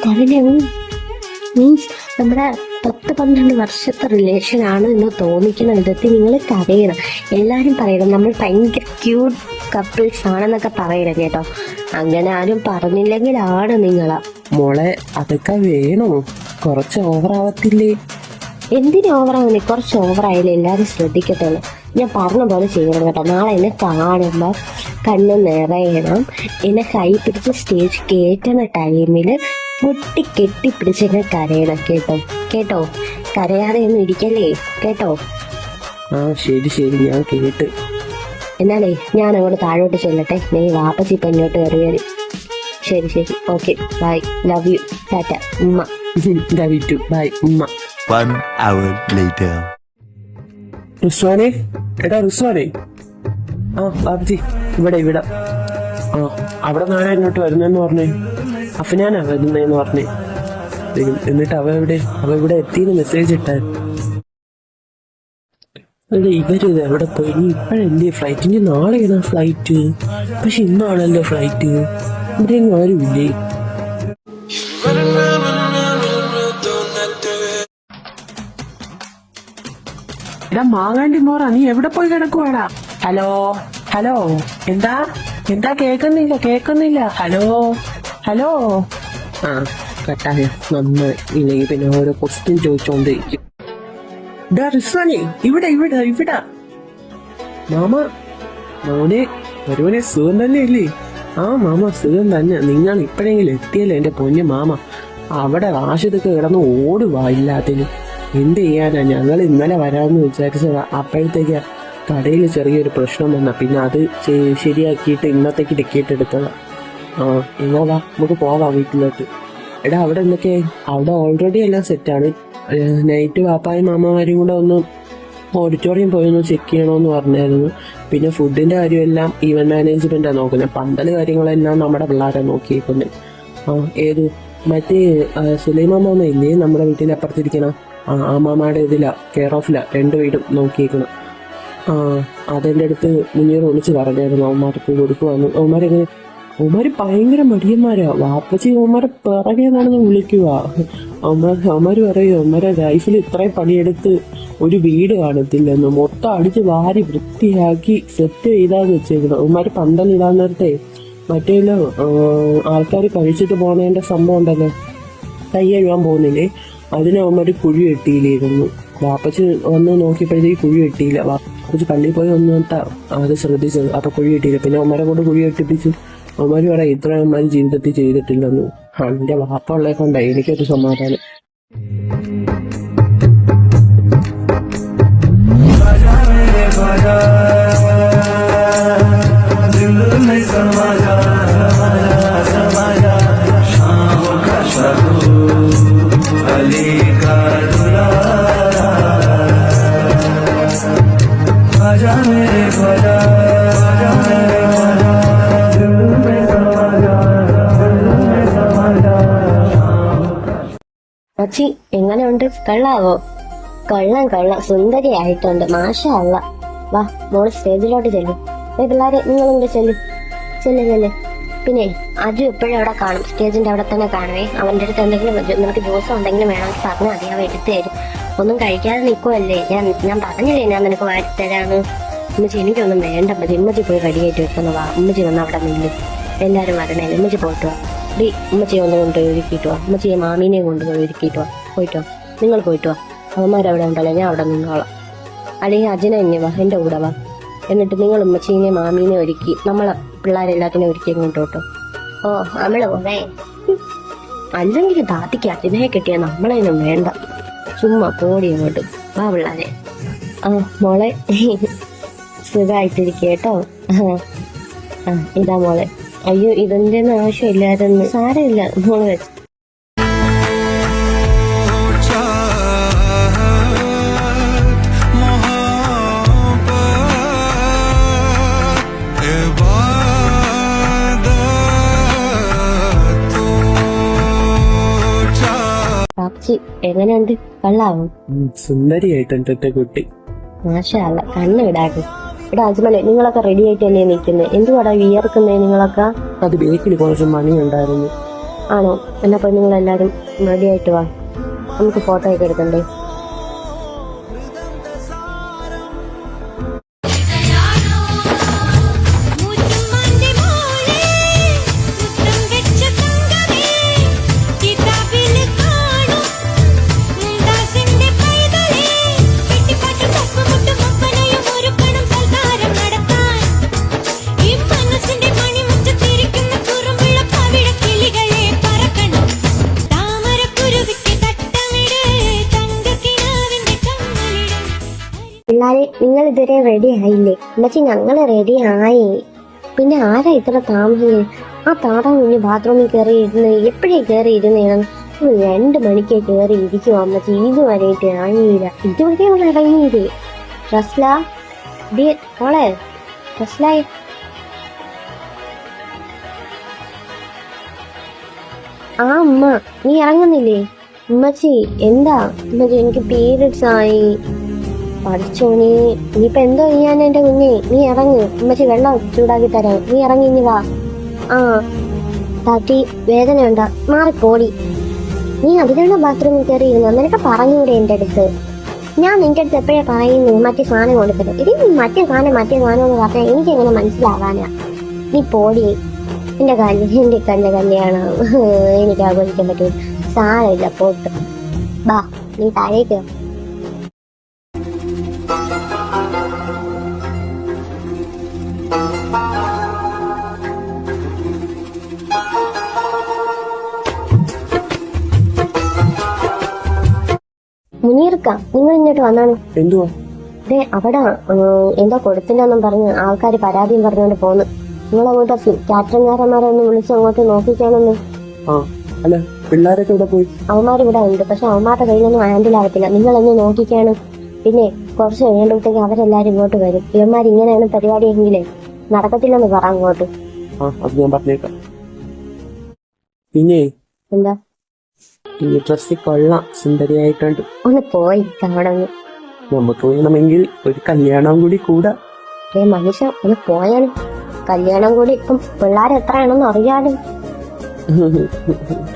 മീൻസ് നമ്മുടെ 10-12 വർഷത്തെ റിലേഷൻ ആണ് എന്ന് തോന്നിക്കുന്ന വിധത്തിൽ നിങ്ങൾ കരയണം. എല്ലാരും പറയണം നമ്മൾ ഭയങ്കര ക്യൂട്ട് കപ്പിൾസ് ആണെന്നൊക്കെ പറയണം കേട്ടോ. അങ്ങനെ ആരും പറഞ്ഞില്ലെങ്കിലാണ് നിങ്ങളാ. മോളെ, അതൊക്കെ വേണോ? കുറച്ച് ഓവറാവത്തില്ലേ? എന്തിനു ഓവറാവുന്നേ? കുറച്ച് ഓവറായാലും എല്ലാരും ശ്രദ്ധിക്കത്തുള്ളൂ. ഞാൻ പറഞ്ഞ പോലെ ചെയ്യണം കേട്ടോ. നാളെ എന്നെ കാണുമ്പോ കണ്ണ് നിറയണം. എന്നെ കൈ പിടിച്ച് സ്റ്റേജ് കയറ്റുന്ന ടൈമില് പൊട്ടി കെട്ടിപ്പിടിച്ച് എന്നെ കരയണം കേട്ടോ. കരയാതെ ഒന്നും ഇരിക്കല്ലേ കേട്ടോ. ശരി, ഞാൻ കേട്ട്. എന്നാലേ ഞാൻ അങ്ങോട്ട് താഴോട്ട് ചെല്ലട്ടെ. നീ വാപ്പച്ചി ഇപ്പൊ ഇങ്ങോട്ട് കയറി. ശരി, ഓക്കെ, ബൈ, ലവ് യു, ടാറ്റ, ഉമ്മ. ലവ് യു ടു, ബൈ, ഉമ്മ. 1 hour later. റിസ്വാനെ, റിസ്വാനെ. ബാബുജി ഇവിടെ. അവിടെ നാളെ ഇങ്ങോട്ട് വരുന്നെന്ന് പറഞ്ഞേ. അഫ്നാനാ വരുന്നേന്ന് പറഞ്ഞേ. എന്നിട്ട് അവ ഇവിടെ എത്തിയെന്ന് മെസ്സേജ് ഇട്ടാൻ. ഇവരിത് എവിടെ പോയി? ഇനി ഇപ്പഴല്ലേ ഫ്ലൈറ്റ്? ഇനി നാളെയാണ് ഫ്ലൈറ്റ്. പക്ഷെ ഇന്നാണല്ലോ ഫ്ലൈറ്റ്. ഇവിടെ ആരുമില്ലേ? മാങ്ങാണ്ടി മോറ, നീ എവിടെ പോയി കിടക്കുവാടാ? ഹലോ, എന്താ കേക്കുന്നില്ല. ഹലോ. കട്ടായ നന്നായി. ഇല്ലെങ്കിൽ പിന്നെ ഓരോ ക്വസ്റ്റ്യൻ ചോദിച്ചോണ്ടിരിക്കും. റിസ്വാനെ, ഇവിടെ. മോനെ വരുവനെ സുഖം തന്നെ ഇല്ലേ? ആ മാമ സുഖം തന്നെ. നിങ്ങൾ ഇപ്പോഴെങ്കിലും എത്തിയല്ലേ എന്റെ പൊന്നു മാമ. അവിടെ റാഷിദൊക്കെ കിടന്ന് ഓടുവാ ഇല്ലാത്തിന്. എന്ത് ചെയ്യാനാ, ഞങ്ങൾ ഇന്നലെ വരാമെന്ന് വിചാരിച്ചതാ. അപ്പോഴത്തേക്ക് കടയിൽ ചെറിയൊരു പ്രശ്നം വന്ന, പിന്നെ അത് ശരിയാക്കിയിട്ട് ഇന്നത്തേക്ക് ടിക്കറ്റ് എടുത്തതാ. ആ എന്നാ വാ നമുക്ക് പോവാം വീട്ടിലോട്ട്. എടാ അവിടെ എന്തൊക്കെ? അവിടെ ഓൾറെഡി എല്ലാം സെറ്റാണ്. നൈറ്റ് പാപ്പായും മാമാരും കൂടെ ഒന്ന് ഓഡിറ്റോറിയം പോയി ഒന്ന് ചെക്ക് ചെയ്യണമെന്ന് പറഞ്ഞായിരുന്നു. പിന്നെ ഫുഡിന്റെ കാര്യമെല്ലാം ഈവന്റ് മാനേജ്മെന്റാണ് നോക്കുന്നത്. പന്തല് കാര്യങ്ങളെല്ലാം നമ്മുടെ പിള്ളേരെ നോക്കിയിരിക്കുന്നത്. ആ ഏത് മറ്റേ സുലൈമാൻ മാമ ഇല്ലേ നമ്മുടെ വീട്ടിൽ അപ്പുറത്തിരിക്കണം? ആ മാമയുടെ ഇതിലാ, കെയർ ഓഫിലാ 2 വീടും നോക്കിയിരിക്കണം. ആ അതെന്റെ അടുത്ത് മുന്നീർ വിളിച്ച് പറഞ്ഞായിരുന്നു അവന്മാർക്ക് കൊടുക്കുവാന്ന്. അവന്മാര് ഭയങ്കര മടിയന്മാരാ. വാപ്പച്ചി അവന്മാരെ പിറകെ നടന്ന് വിളിക്കുക. അവന്മാര് പറയും അവന്മാരെ ലൈഫിൽ ഇത്രയും പണിയെടുത്ത് ഒരു വീട് കാണത്തില്ലെന്ന്. മൊത്തം അടിച്ച് വാരി വൃത്തിയാക്കി സെറ്റ് ചെയ്താന്ന് വെച്ചേക്കണം. അവന്മാര് പന്തലിടാൻ നേരത്തെ മറ്റേല്ലോ ആൾക്കാർ കഴിച്ചിട്ട് പോണേന്റെ സംഭവം ഉണ്ടല്ലോ, കൈ കഴുകാൻ പോകുന്നില്ലേ, അതിന് അവന്മാര് കുഴി വെട്ടിയില്ലായിരുന്നു. വാപ്പച്ച് വന്ന് നോക്കിയപ്പോഴത്തേക്ക് കുഴി വെട്ടിയില്ല. വാപ്പച്ച് പള്ളിയിൽ പോയി വന്നിട്ടാ അത് ശ്രദ്ധിച്ചത്. അപ്പൊ കുഴി വെട്ടിയില്ല. പിന്നെ അവന്മാരെ കൊണ്ട് കുഴി വെട്ടിപ്പിച്ച് അവന്മാര് പറയാം ഇത്ര അവന്മാര് ജീവിതത്തിൽ ചെയ്തിട്ടില്ലെന്ന്. എന്റെ വാപ്പ ഉള്ളേ കൊണ്ടേ എനിക്കൊരു സമാധാനം. മച്ചി എങ്ങനെയുണ്ട്? കള്ളാവോ? കള്ളം സുന്ദരിയായിട്ടുണ്ട്. മാഷാ അല്ലാ. വാ മോള് സ്റ്റേജിലോട്ട് ചെല്ലും. പിള്ളേരെ നിങ്ങളും കൂടെ ചെല്ല്. പിന്നെ അജു എപ്പോഴും അവിടെ കാണും, സ്റ്റേജിന്റെ അവിടെ തന്നെ കാണുവേ. അവന്റെ അടുത്ത് എന്തെങ്കിലും നിനക്ക് ജ്യൂസ് ഉണ്ടെങ്കിലും വേണമെങ്കിൽ പറഞ്ഞാൽ മതി, അവ എടുത്തു തരും. ഒന്നും കഴിക്കാതെ നിൽക്കുമല്ലേ, ഞാൻ പറഞ്ഞില്ലേ ഞാൻ നിനക്ക് വാരി തരാന്ന്. ഉമ്മച്ചി എനിക്കൊന്നും വേണ്ട മതി. ഉമ്മച്ചി പോയി റെഡിയായിട്ട് വെക്കുന്നു. വാ ഉമ്മച്ചി വന്ന് അവിടെ നില്ല്. എല്ലാരും വരണേ. ഉമ്മച്ചി പോയിട്ട് വാ. ഉമ്മച്ചി ഒന്ന് കൊണ്ടുപോയി ഒരുക്കിയിട്ട് വാ. ഉമ്മച്ചിയെ മാമീനെയും കൊണ്ടുപോയി ഒരുക്കിയിട്ട് വാ. പോയിട്ട് വാ, നിങ്ങൾ പോയിട്ട് വാ. അവന്മാരവിടെ ഉണ്ടല്ലോ, ഞാൻ അവിടെ നിന്നോളാം. അല്ലെങ്കിൽ അജന തന്നെ വാ, എന്റെ കൂടെ വാ. എന്നിട്ട് നിങ്ങൾ ഉമ്മച്ചീനെ മാമീനെ ഒരുക്കി നമ്മളെ പിള്ളേരെല്ലാത്തിനും ഒരുക്കി ഇങ്ങോട്ട് കേട്ടോ. ഓ നമ്മള് പോവേ. അല്ലെങ്കിൽ താത്തിക്ക് അജനെ കിട്ടിയ നമ്മളതിനും വേണ്ട. ചുമ്മാ പോടി അങ്ങോട്ട് വാ പിള്ളേരെ. ആ മോളെ സുഖമായിട്ടിരിക്കുക കേട്ടോ. ഇതാ മോളെ. അയ്യോ ഇതിന്റെ ഒന്നും ആവശ്യമില്ലായിരുന്നു. സാരമില്ല മോള് വെച്ച്. പാപ്പച്ചി എങ്ങനെയുണ്ട്? കള്ളാവും? സുന്ദരിയായിട്ടുണ്ട് എന്റെ കുട്ടി. മാഷാ അല്ലാ. കണ്ണ് ഇടാക്കും. ഇവിടെ അജ്മലെ നിങ്ങളൊക്കെ റെഡി ആയിട്ട് തന്നെ നിൽക്കുന്നത്. എന്തുവാടാ വിയർക്കുന്നേ നിങ്ങളൊക്കെ? അത് ബേക്കിൽ കുറച്ച് മണി ഉണ്ടായിരുന്നു. ആണോ? എന്നാ പോയി നിങ്ങളെല്ലാരും റെഡി ആയിട്ട് വാ, നമുക്ക് ഫോട്ടോ ഒക്കെ എടുക്കണ്ടേ. പിള്ളാരെ നിങ്ങൾ ഇതുവരെ റെഡി ആയില്ലേ? എന്നുവെച്ചാൽ ഞങ്ങള് റെഡി ആയി. പിന്നെ ആരാ ഇത്ര താമസിച്ചത്? ആ താതാ കുഞ്ഞ് ബാത്റൂമിൽ കയറി ഇരുന്ന് എപ്പോഴേ കയറി ഇരുന്നാണ്. 2 മണിക്ക് കയറി ഇരിക്കും അമ്മച്ചി. ഇതുവരെയിട്ട് ആയില്ല. ഇതുവരെ അവൾ ഇറങ്ങിയത്. റസ്ല മോളെ, റസ്ലായി ആ ഉമ്മ നീ ഇറങ്ങുന്നില്ലേ? ഉമ്മച്ചി എന്താ? ഉമ്മച്ചി എനിക്ക് പീരിയഡ്സ് ആയി. പഠിച്ചോണി ഇനിയിപ്പൊ എന്തോ ചെയ്യാൻ എന്റെ കുഞ്ഞെ. നീ ഇറങ്ങ്, ഉമ്മച്ചി വെള്ളം ചൂടാക്കി തരാം. നീ ഇറങ്ങി ഇനി വാ. ആ താത്തി വേദന ഉണ്ടാ, മാറിപ്പോടി. നീ അതിനാണ് ബാത്റൂമിൽ കയറി ഇരുന്നത്. നിനക്ക് പറഞ്ഞൂടെ എന്റെ അടുത്ത്? ഞാൻ നിന്റെ അടുത്ത് എപ്പോഴാ പറയുന്നു മറ്റേ സാധനം കൊടുത്തത്? ഇനി മറ്റേ സാധനം എന്ന് പറഞ്ഞാൽ എനിക്ക് എങ്ങനെ മനസ്സിലാവാനാ? നീ പോടി. എന്റെ കല്യാണം എനിക്ക് ആഘോഷിക്കാൻ പറ്റും. സാരമില്ല പോട്ട്. ബാ നീ താഴേക്ക്. മുനീർക്ക നിങ്ങൾ ഇങ്ങോട്ട് വന്നാണ്. എന്തുവാ? അതെ അവിടെ എന്തോ കൊടുത്തില്ലെന്നും പറഞ്ഞ് ആൾക്കാർ പരാതിയും പറഞ്ഞുകൊണ്ട് പോന്നു. നിങ്ങളങ്ങോട്ട് കാറ്ററിംഗുകാരന്മാരെ ഒന്ന് വിളിച്ച് അങ്ങോട്ട് നോക്കിക്കാണെന്ന്. ആ അല്ല, പിള്ളേരൊക്കെ ഇവിടെ പോയി? അവന്മാർ ഇവിടെ ഉണ്ട്, പക്ഷെ അവന്മാരുടെ കയ്യിലൊന്നും ഹാൻഡിൽ ആവത്തില്ല. നിങ്ങളൊന്ന് നോക്കിക്കാണ്. പിന്നെ കുറച്ച് കഴിയുമ്പോഴത്തേക്ക് അവരെല്ലാരും ഇങ്ങോട്ട് വരും. ഇവന്മാർ ഇങ്ങനെയാണ് പരിപാടിയെങ്കിലേ നടക്കത്തില്ലെന്ന് പറ അങ്ങോട്ട്. ആ അത് ഞാൻ പറഞ്ഞേക്കാം. പിന്നെ എന്താ? ഈ ഡ്രസ്സിൽ കൊള്ളാം, സുന്ദരിയായിട്ടുണ്ട്. ഒന്ന് പോയി കാണുന്നു. നമുക്ക് വേണമെങ്കിൽ ഒരു കല്യാണം കൂടി കൂടാ. മനുഷ്യ ഒന്ന് പോയാലും കല്യാണം കൂടി ഇപ്പം പിള്ളേർ എത്രയാണെന്ന് അറിയാലും.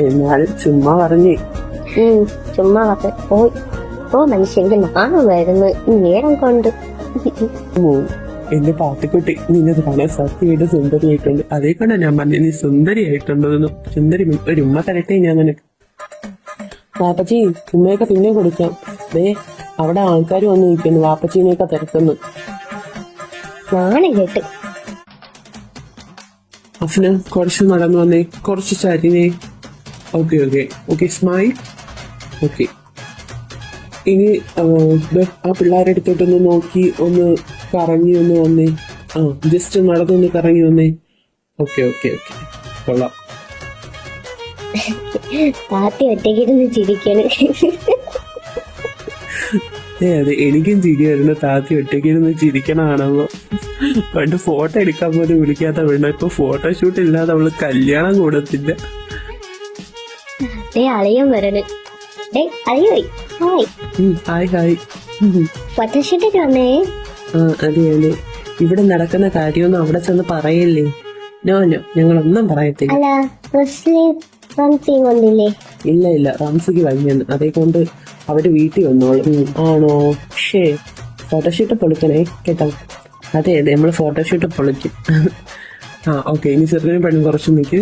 എന്നാലും ചുമ്മാ പറഞ്ഞേ. ചുമ്മാ പറഞ്ഞ് പോയി. മനുഷ്യന്റെ നാണം വരുന്നു ഈ നേരം കൊണ്ട്. എന്റെ പാത്തിക്കുട്ടി, നിന്നത് കാണാൻ സത്യമായിട്ട് സുന്ദരിയായിട്ടുണ്ട്. അതേ കൊണ്ടാ ഞാൻ പറഞ്ഞു നീ സുന്ദരിയായിട്ടുണ്ടെന്ന്. സുന്ദരി ഒരു ഉമ്മ തരട്ടെ ഞാൻ നിനക്ക്. വാപ്പച്ചി ഉമ്മയൊക്കെ പിന്നെ കൊടുക്കാം. ദേ അവിടെ ആൾക്കാർ വന്ന് നിൽക്കുന്നു, വാപ്പച്ചീനെയൊക്കെ തിരക്കുന്നു. നാണം കേട്ട്. അഫ്ന കുറച്ച് നടന്നു വന്നേ, കുറച്ച് ചരിഞ്ഞേ. Okay okay okay, smile. Okay, ഇനി ആ പിള്ളേരെ അടുത്തോട്ടൊന്ന് നോക്കി ഒന്ന് കറങ്ങി ഒന്ന് വന്നേ. ആ ജസ്റ്റ് നടന്നൊന്ന് കറങ്ങി വന്നേ. ഓക്കെ ഓക്കെ ഓക്കെ, കൊള്ളാം. താത്തി ഒറ്റയ്ക്കിരുന്ന് ചിരിക്കണ്. അതെ, എനിക്കും ചിരി വരുന്ന താത്തി ഒറ്റയ്ക്കിരുന്ന് ചിരിക്കണാണല്ലോ. പണ്ട് ഫോട്ടോ എടുക്കാൻ പോലും വിളിക്കാത്ത വേണ്ട, ഇപ്പൊ ഫോട്ടോഷൂട്ട് ഇല്ലാതെ അവള് കല്യാണം കൂടത്തില്ല. അളിയൻ വരണ്. Hi hi. ഫോട്ടോഷൂട്ടൊക്കെ വന്നേ. ആ അതെ അതെ, ഇവിടെ നടക്കുന്ന കാര്യമൊന്നും അവിടെ ചെന്ന് പറയല്ലേ. നോ നോ, ഞങ്ങളൊന്നും പറയത്തില്ല. അല്ല വന്നില്ലേ? ഇല്ല ഇല്ല, റംസിക്ക് വയ്യെന്ന്, അതേ കൊണ്ട് അവര് വീട്ടിൽ വന്നോളും. ആണോ? ഷേ, ഫോട്ടോഷൂട്ട് പൊളിക്കണേ കേട്ടോ. അതെ അതെ, നമ്മള് ഫോട്ടോഷൂട്ട് പൊളിക്കും. ആ ഓക്കെ, ഇനി ചെറുക്കനും പെണ്ണും കുറച്ച് നിൽക്ക്.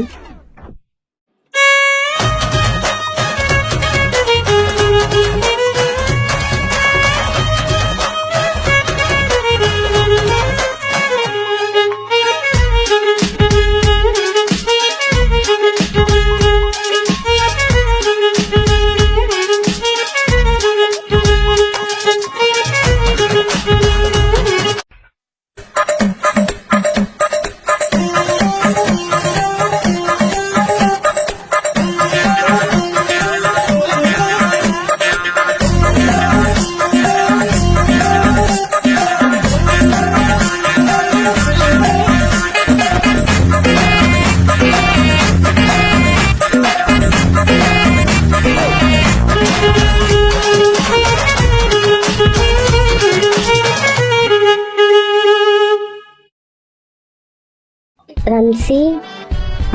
റംസി,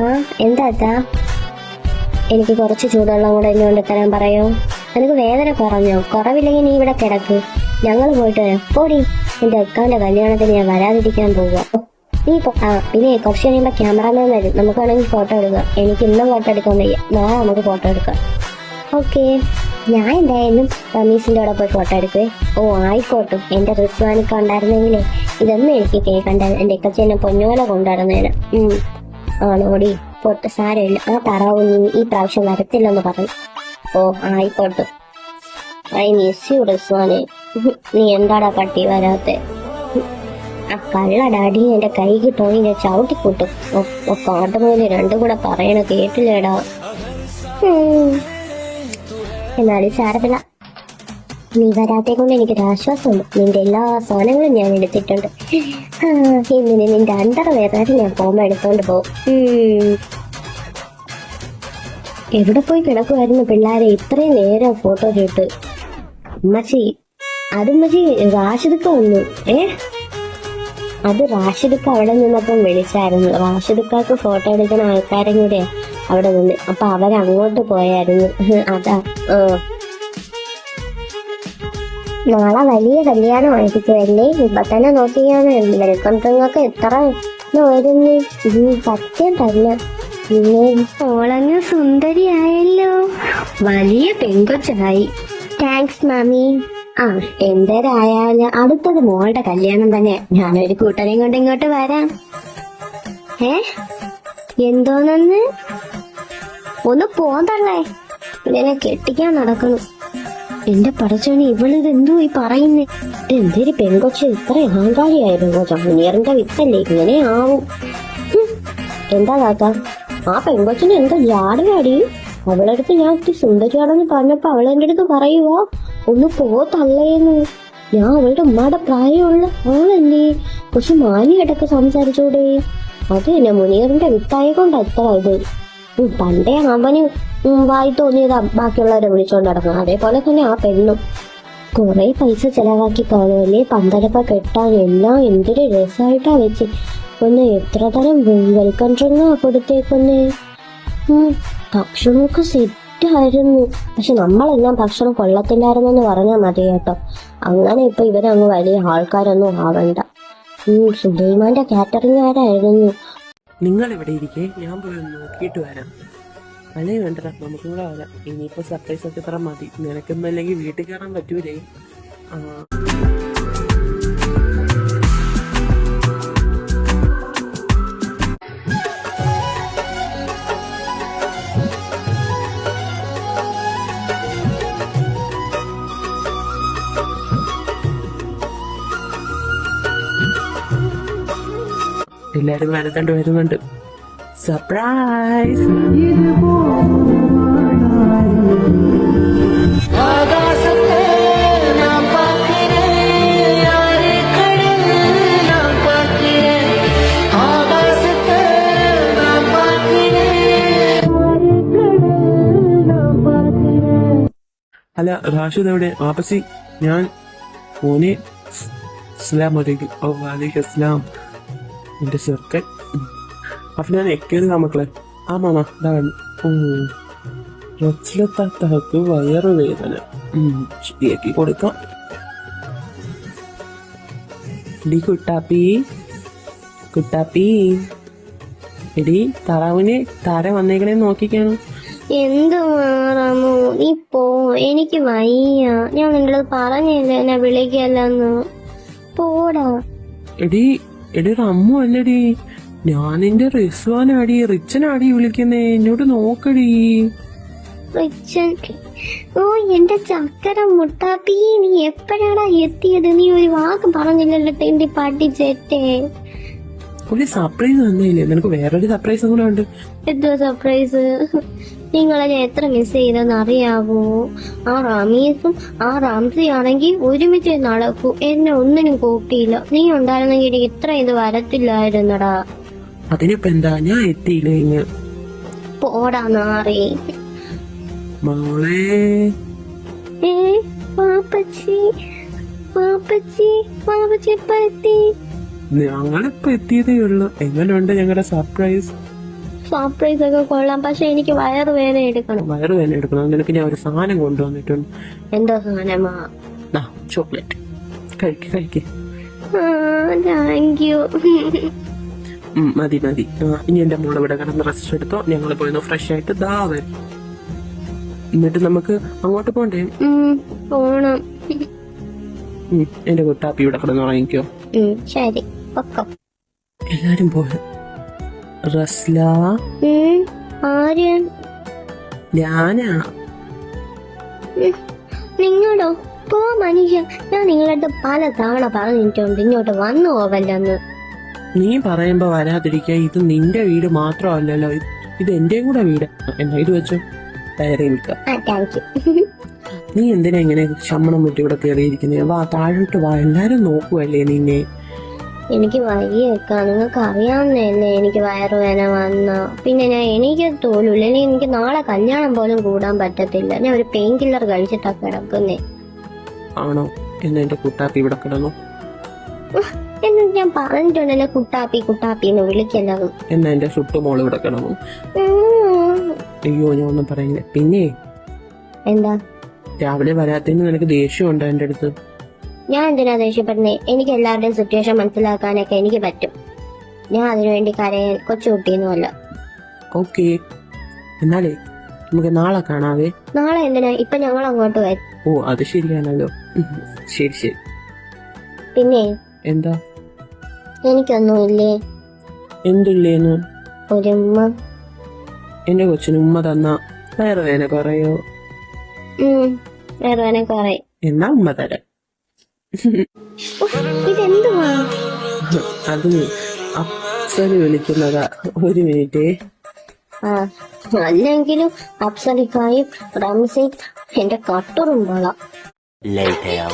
ആ എന്താ? എനിക്ക് കുറച്ച് ചൂടുവെള്ളം കൂടെ എന്നെ കൊണ്ട് തരാൻ പറയോ? നിനക്ക് വേദന കുറഞ്ഞോ? കുറവില്ലെങ്കിൽ നീ ഇവിടെ കിടക്ക്, ഞങ്ങൾ പോയിട്ട് വരാം. പോടി, എന്റെ അക്കാന്റെ കല്യാണത്തിന് ഞാൻ വരാതിരിക്കാൻ പോവുക. നീ പിന്നെ കുറച്ച് കഴിയുമ്പോ ക്യാമറാമാൻ വരും, നമുക്ക് വേണമെങ്കിൽ ഫോട്ടോ എടുക്കാം. എനിക്ക് ഇന്നും ഫോട്ടോ എടുക്കാൻ വയ്യ, നാളെ നമുക്ക് ഫോട്ടോ എടുക്കാം. ഓക്കെ, ഞാൻ എന്തായാലും റമീസിന്റെ കൂടെ പോയി ഫോട്ടോ എടുക്കുവേ. ഓ ആയിക്കോട്ടെ, എന്റെ റിസ്വാനൊക്കെ ഉണ്ടായിരുന്നെങ്കിലേ ഇതൊന്നും എനിക്ക് കേൾക്കണ്ടായിരുന്നു. എന്റെ ഇക്കച്ചി എന്നെ പൊന്നുപോലെ കൊണ്ടുവരുന്നേരം. ആണോടി, പൊട്ട് സാരമില്ല. ആ താറാവ് നീ ഈ പ്രാവശ്യം വരത്തില്ലെന്ന് പറഞ്ഞു. ഓ ആയിക്കോട്ടെ. ഐ മിസ് യു റിസ്വാനെ. നീ എന്താടാ പട്ടി വരാത്തെ? ആ കള്ള ഡാഡി എന്റെ കൈക്ക് പോയി ഞാൻ ചവിട്ടിക്കൂട്ടും. കാട്ടുമോല് രണ്ടും കൂടെ പറയണ കേട്ടില്ലേടാ. എന്നാലും സാരമില്ല, നീ വരാത്തെ കൊണ്ട് എനിക്കൊരു ആശ്വാസമുണ്ട്. നിന്റെ എല്ലാ സാധനങ്ങളും ഞാൻ എടുത്തിട്ടുണ്ട്. ഇന്നിന് നിന്റെ അണ്ടർവെയർ ഞാൻ പോകുമ്പോ എടുത്തോണ്ട് പോകും. എവിടെ പോയി കിടക്കുമായിരുന്നു പിള്ളേരെ ഇത്രയും നേരം ഫോട്ടോ ഷൂട്ട്? ഉമ്മച്ചി, അത് ഉമ്മച്ചി റാഷിദക്ക വന്നു. അത് റാഷിദക്ക അവിടെ നിന്നപ്പം വിളിച്ചായിരുന്നു. റാഷിദക്കാക്ക് ഫോട്ടോ എടുക്കുന്ന ആൾക്കാരും കൂടെ അവിടെ നിന്ന്, അപ്പൊ അവരങ്ങോട്ട് പോയായിരുന്നു. അതാ. നാളെ വലിയ കല്യാണം ആയിരിക്കുമല്ലേ? ഇപ്പൊ തന്നെ നോക്കിയാണ് വെൽക്കം ഡ്രിങ്കൊക്കെ എത്ര വരുന്നു. സത്യം തന്നെ. പിന്നെ ഓളങ്ങ് സുന്ദരിയായല്ലോ, വലിയ പെങ്കൊച്ചായി. താങ്ക്സ് മാമി. ആ എന്തേരായാലും അടുത്തത് മോളുടെ കല്യാണം തന്നെ. ഞാനൊരു കൂട്ടരെയും കൊണ്ട് ഇങ്ങോട്ട് വരാം. എന്തോന്ന്? ഒന്ന് പോന്തള്ളേ, ഇതിനെ കെട്ടിക്കാൻ നടക്കുന്നു. എന്റെ പടച്ചോനെ ഇവളിത് എന്തോ ഈ പറയുന്നേ? എന്തൊരു പെൺകൊച്ച് ഇത്ര അഹങ്കാരിയായിരുന്നു. ജൂനിയറിന്റെ വിത്തല്ലേ ഇങ്ങനെ ആവും. എന്താ താത്ത, ആ പെൺകൊച്ചിന് എന്താ ജാടയാടി? അവളടുത്ത് ഞാൻ ഒത്തിരി സുന്ദരിയാണെന്ന് പറഞ്ഞപ്പോ അവളെന്റെ അടുത്ത് പറയുവാ ഒന്ന് പോ തള്ളേന്ന്. ഞാൻ അവളുടെ ഉമ്മയുടെ പ്രായമുള്ള ആളല്ലേ, പക്ഷെ മാനിയായിട്ടൊക്കെ സംസാരിച്ചൂടെ? അത് തന്നെ മുനീറിന്റെ വിത്തായ കൊണ്ട് എത്ര ഇത്. പണ്ടേ അവന് വായി തോന്നിയതാ ബാക്കിയുള്ളവരെ വിളിച്ചോണ്ട് നടക്കണം. അതേപോലെ തന്നെ ആ പെണ്ണും കുറെ പൈസ ചെലവാക്കി കാണുമല്ലേ, പന്തലൊക്കെ കെട്ടാൻ എല്ലാം എന്തൊരു രസമായിട്ടാ വെച്ച്. ഒന്ന് എത്ര തരം വെൽക്കം ഡ്രിങ്കാ കൊടുത്തേക്കൊന്നേ. ഭക്ഷണമൊക്കെ സെറ്റായിരുന്നു. പക്ഷെ നമ്മളെല്ലാം ഭക്ഷണം കൊള്ളത്തില്ലായിരുന്നെന്ന് പറഞ്ഞാൽ മതി കേട്ടോ. അങ്ങനെ ഇപ്പൊ ഇവരങ്ങ് വലിയ ആൾക്കാരൊന്നും ആവണ്ട. സുലൈമാന്റെ കാറ്ററിംഗുകാരായിരുന്നു. നിങ്ങൾ ഇവിടെ ഇരിക്കേ, ഞാൻ പോയി ഒന്ന് നോക്കിയിട്ട് വരാം. അല്ലേ വേണ്ടടാ, നമുക്കും കൂടെ വരാം. ഇനിയിപ്പോ സർപ്രൈസ് ഒക്കെ ഇത്ര മതി. നിനക്കൊന്നും അല്ലെങ്കിൽ വീട്ടിൽ കയറാൻ പറ്റൂലേ? എല്ലാരും വരുന്നുണ്ട്. സർപ്രൈസ്! അല്ല റാഷിദ് എവിടെ? വാപ്പസി ഞാൻ മോനെ. അസ്സലാമു അലൈക്കും. ഓ വാലൈക്കും അസ്സലാം. എന്റെ ചെറുക്കൻ. അപ്പൊ ഞാൻ എക്കേത് മക്കളെ. ആ മാമ റച്ചിലെത്താത്തക്ക് വയറ് വേദന. ശരിയാക്കി കൊടുക്കാം. എടി കുട്ടാപ്പി എടി താറാവിനെ താര വന്നേക്കണേ നോക്കിക്കാണ്. എന്ത് മാറാമോ നീ പോ, എനിക്ക് വയ്യ. ഞാൻ നിന്റെ പറഞ്ഞില്ല എന്നെ വിളിക്കല്ലെന്ന്. പോടാ. എടി റമ്മു അല്ലടി, ഞാൻ നിന്റെ റിസ്വാനാടി, റിച്ചനാടി വിളിക്കുന്നേ. എന്നോട് നോക്കടി. റിച്ചൻ? ഓ എന്റെ ചക്കര മുട്ടാപ്പി, നീ എപ്പോഴാടാ എത്തിയത്? നീ ഒരു വാക്ക് പറഞ്ഞില്ലല്ലോ തെണ്ടി പാട്ടിച്ചേറ്റേ. ഒരു സർപ്രൈസ് തന്നില്ലേ? നിനക്ക് വേറൊരു സർപ്രൈസും കൂടെ ഉണ്ട്. എന്തോ സർപ്രൈസ്? നിങ്ങളെ ഞാൻ എത്ര മിസ് ചെയ്തെന്ന് അറിയാവോ? ആ റമീസും ആ റംസി ആണെങ്കിൽ ഒരുമിച്ച് നടക്കൂ. എന്നെ ഒന്നിനും കൂട്ടിയില്ല. നീ ഉണ്ടായിരുന്നെങ്കിൽ എനിക്ക് ഇത്ര ഇത് വരത്തില്ലായിരുന്നടാ. അതിനിപ്പോ എന്താ, ഞാൻ എത്തിയില്ലേ ഇങ്ങ്. പോടാ നാറി. മോളെ പാപ്പച്ചി ഇപ്പൊ എത്തി. ഞങ്ങളിപ്പോ എത്തിയതേ ഉള്ളു. എങ്ങനെയുണ്ട് ഞങ്ങളുടെ സർപ്രൈസ്? സർപ്രൈസ് ഒക്കെ കൊള്ളാം, പക്ഷെ എനിക്ക് വയറുവേദന എടുക്കണം. നിനക്ക് ഞാൻ ഒരു സാധനം കൊണ്ടുവന്നിട്ടുണ്ട്. എന്താ സാധനമാ? ചോക്ലേറ്റ് കഴിക്ക്. Thank you. മതി. ഇനി എന്റെ മോളെ ഇവിടെ കിടന്ന് റെസ്റ്റ് എടുത്തോ. ഞങ്ങൾ പോയി ഫ്രഷ് ആയിട്ട് വരും. എന്നിട്ട് നമുക്ക് അങ്ങോട്ട് പോണ്ടേ? പോണം. എന്റെ കുട്ടാപ്പി ഇവിടെ കിടന്ന് ഉറങ്ങിക്കോ. ശരി, പൊക്കോ. എല്ലാരും പോയി. റസ്ല, ആര്? ഞാനാ. നിങ്ങളോ? പോ മനുഷ്യ, ഞാൻ നിങ്ങളുടെ പല തവണ പറഞ്ഞിട്ടുണ്ട് ഇങ്ങോട്ട് വന്നു പോവല്ലെന്ന്. നീ പറയുമ്പോ വരാതിരിക്ക. ഇത് നിന്റെ വീട് മാത്രമല്ലല്ലോ, ഇത് എന്റെയും കൂടെ വീട്. എന്നാ ഇത് വെച്ചോ, ഡയറി നിൽക്കാം. Thank you. നീ എന്തിനാ ഇങ്ങനെ ശമ്മണം മുറ്റി ഇവിടെ കയറിയിരിക്കുന്നേ? വാ, താഴോട്ട് വാ. എല്ലാരും നോക്കുവല്ലേ നിന്നെ. എനിക്ക് വയ്യേക്കാ, നിങ്ങൾക്ക് അറിയാവുന്നതല്ലേ എനിക്ക് വയറുവേദന വന്ന. പിന്നെ എനിക്ക് തോന്നൂല, എനിക്ക് നാളെ കല്യാണം പോലും കൂടാൻ പറ്റത്തില്ല. ഞാൻ ഒരു പെയിൻ കില്ലർ കഴിച്ചിട്ടാ കിടക്കുന്നേ. ആണോ? എന്നാ എന്റെ കുട്ടാപ്പി ഇവിടെ കിടന്നു. എന്ന് ഞാൻ പറഞ്ഞിട്ടുണ്ടല്ലോ കുട്ടാപ്പി എന്ന് വിളിക്കല്ലത്. എന്നാ എന്റെ ചുട്ടുമോള് ഇവിടെ കിടന്നു. അയ്യോ, ഞാൻ ഒന്നും പറയില്ല. പിന്നെ എന്താ രാവിലെ വരാത്തതിന് നിനക്ക് ദേഷ്യമുണ്ടോ എന്റെ അടുത്ത്? ഞാൻ എന്തിനാ ദേഷ്യപ്പെടുന്നേ? എനിക്ക് എല്ലാവരുടെയും സിറ്റുവേഷൻ മനസ്സിലാക്കാനൊക്കെ എനിക്ക് പറ്റും. ഞാൻ അതിനുവേണ്ടി കരയാൻ കൊച്ചുകുട്ടിയൊന്നുമല്ല. ഓക്കെ, എന്നാലേ നമുക്ക് നാളെ കാണാവേ. നാളെ എന്തിനാ? ഇപ്പൊ ഞങ്ങൾ അങ്ങോട്ട് വരും. ഓ, അത് ശരിയാണല്ലോ. ശരി. പിന്നെ എന്താ? എനിക്കൊന്നുമില്ലേ? എന്തില്ലേന്ന്? ഒരുമ്മ. എന്റെ കൊച്ചിന് ഉമ്മ തന്ന വയറുവേദന കുറയോ? വേറെ വേണമെങ്കിൽ പറയും. എന്നാ ഉമ്മ തരാം. ഇതെന്തുവാ? അത് അപ്സല് വിളിക്കുന്നതാ. ഒരു മിനിറ്റ്. ആ അല്ലെങ്കിലും അപ്സലിക്കായും റംസയും എന്റെ കട്ടറുമ്പോളാ. Later.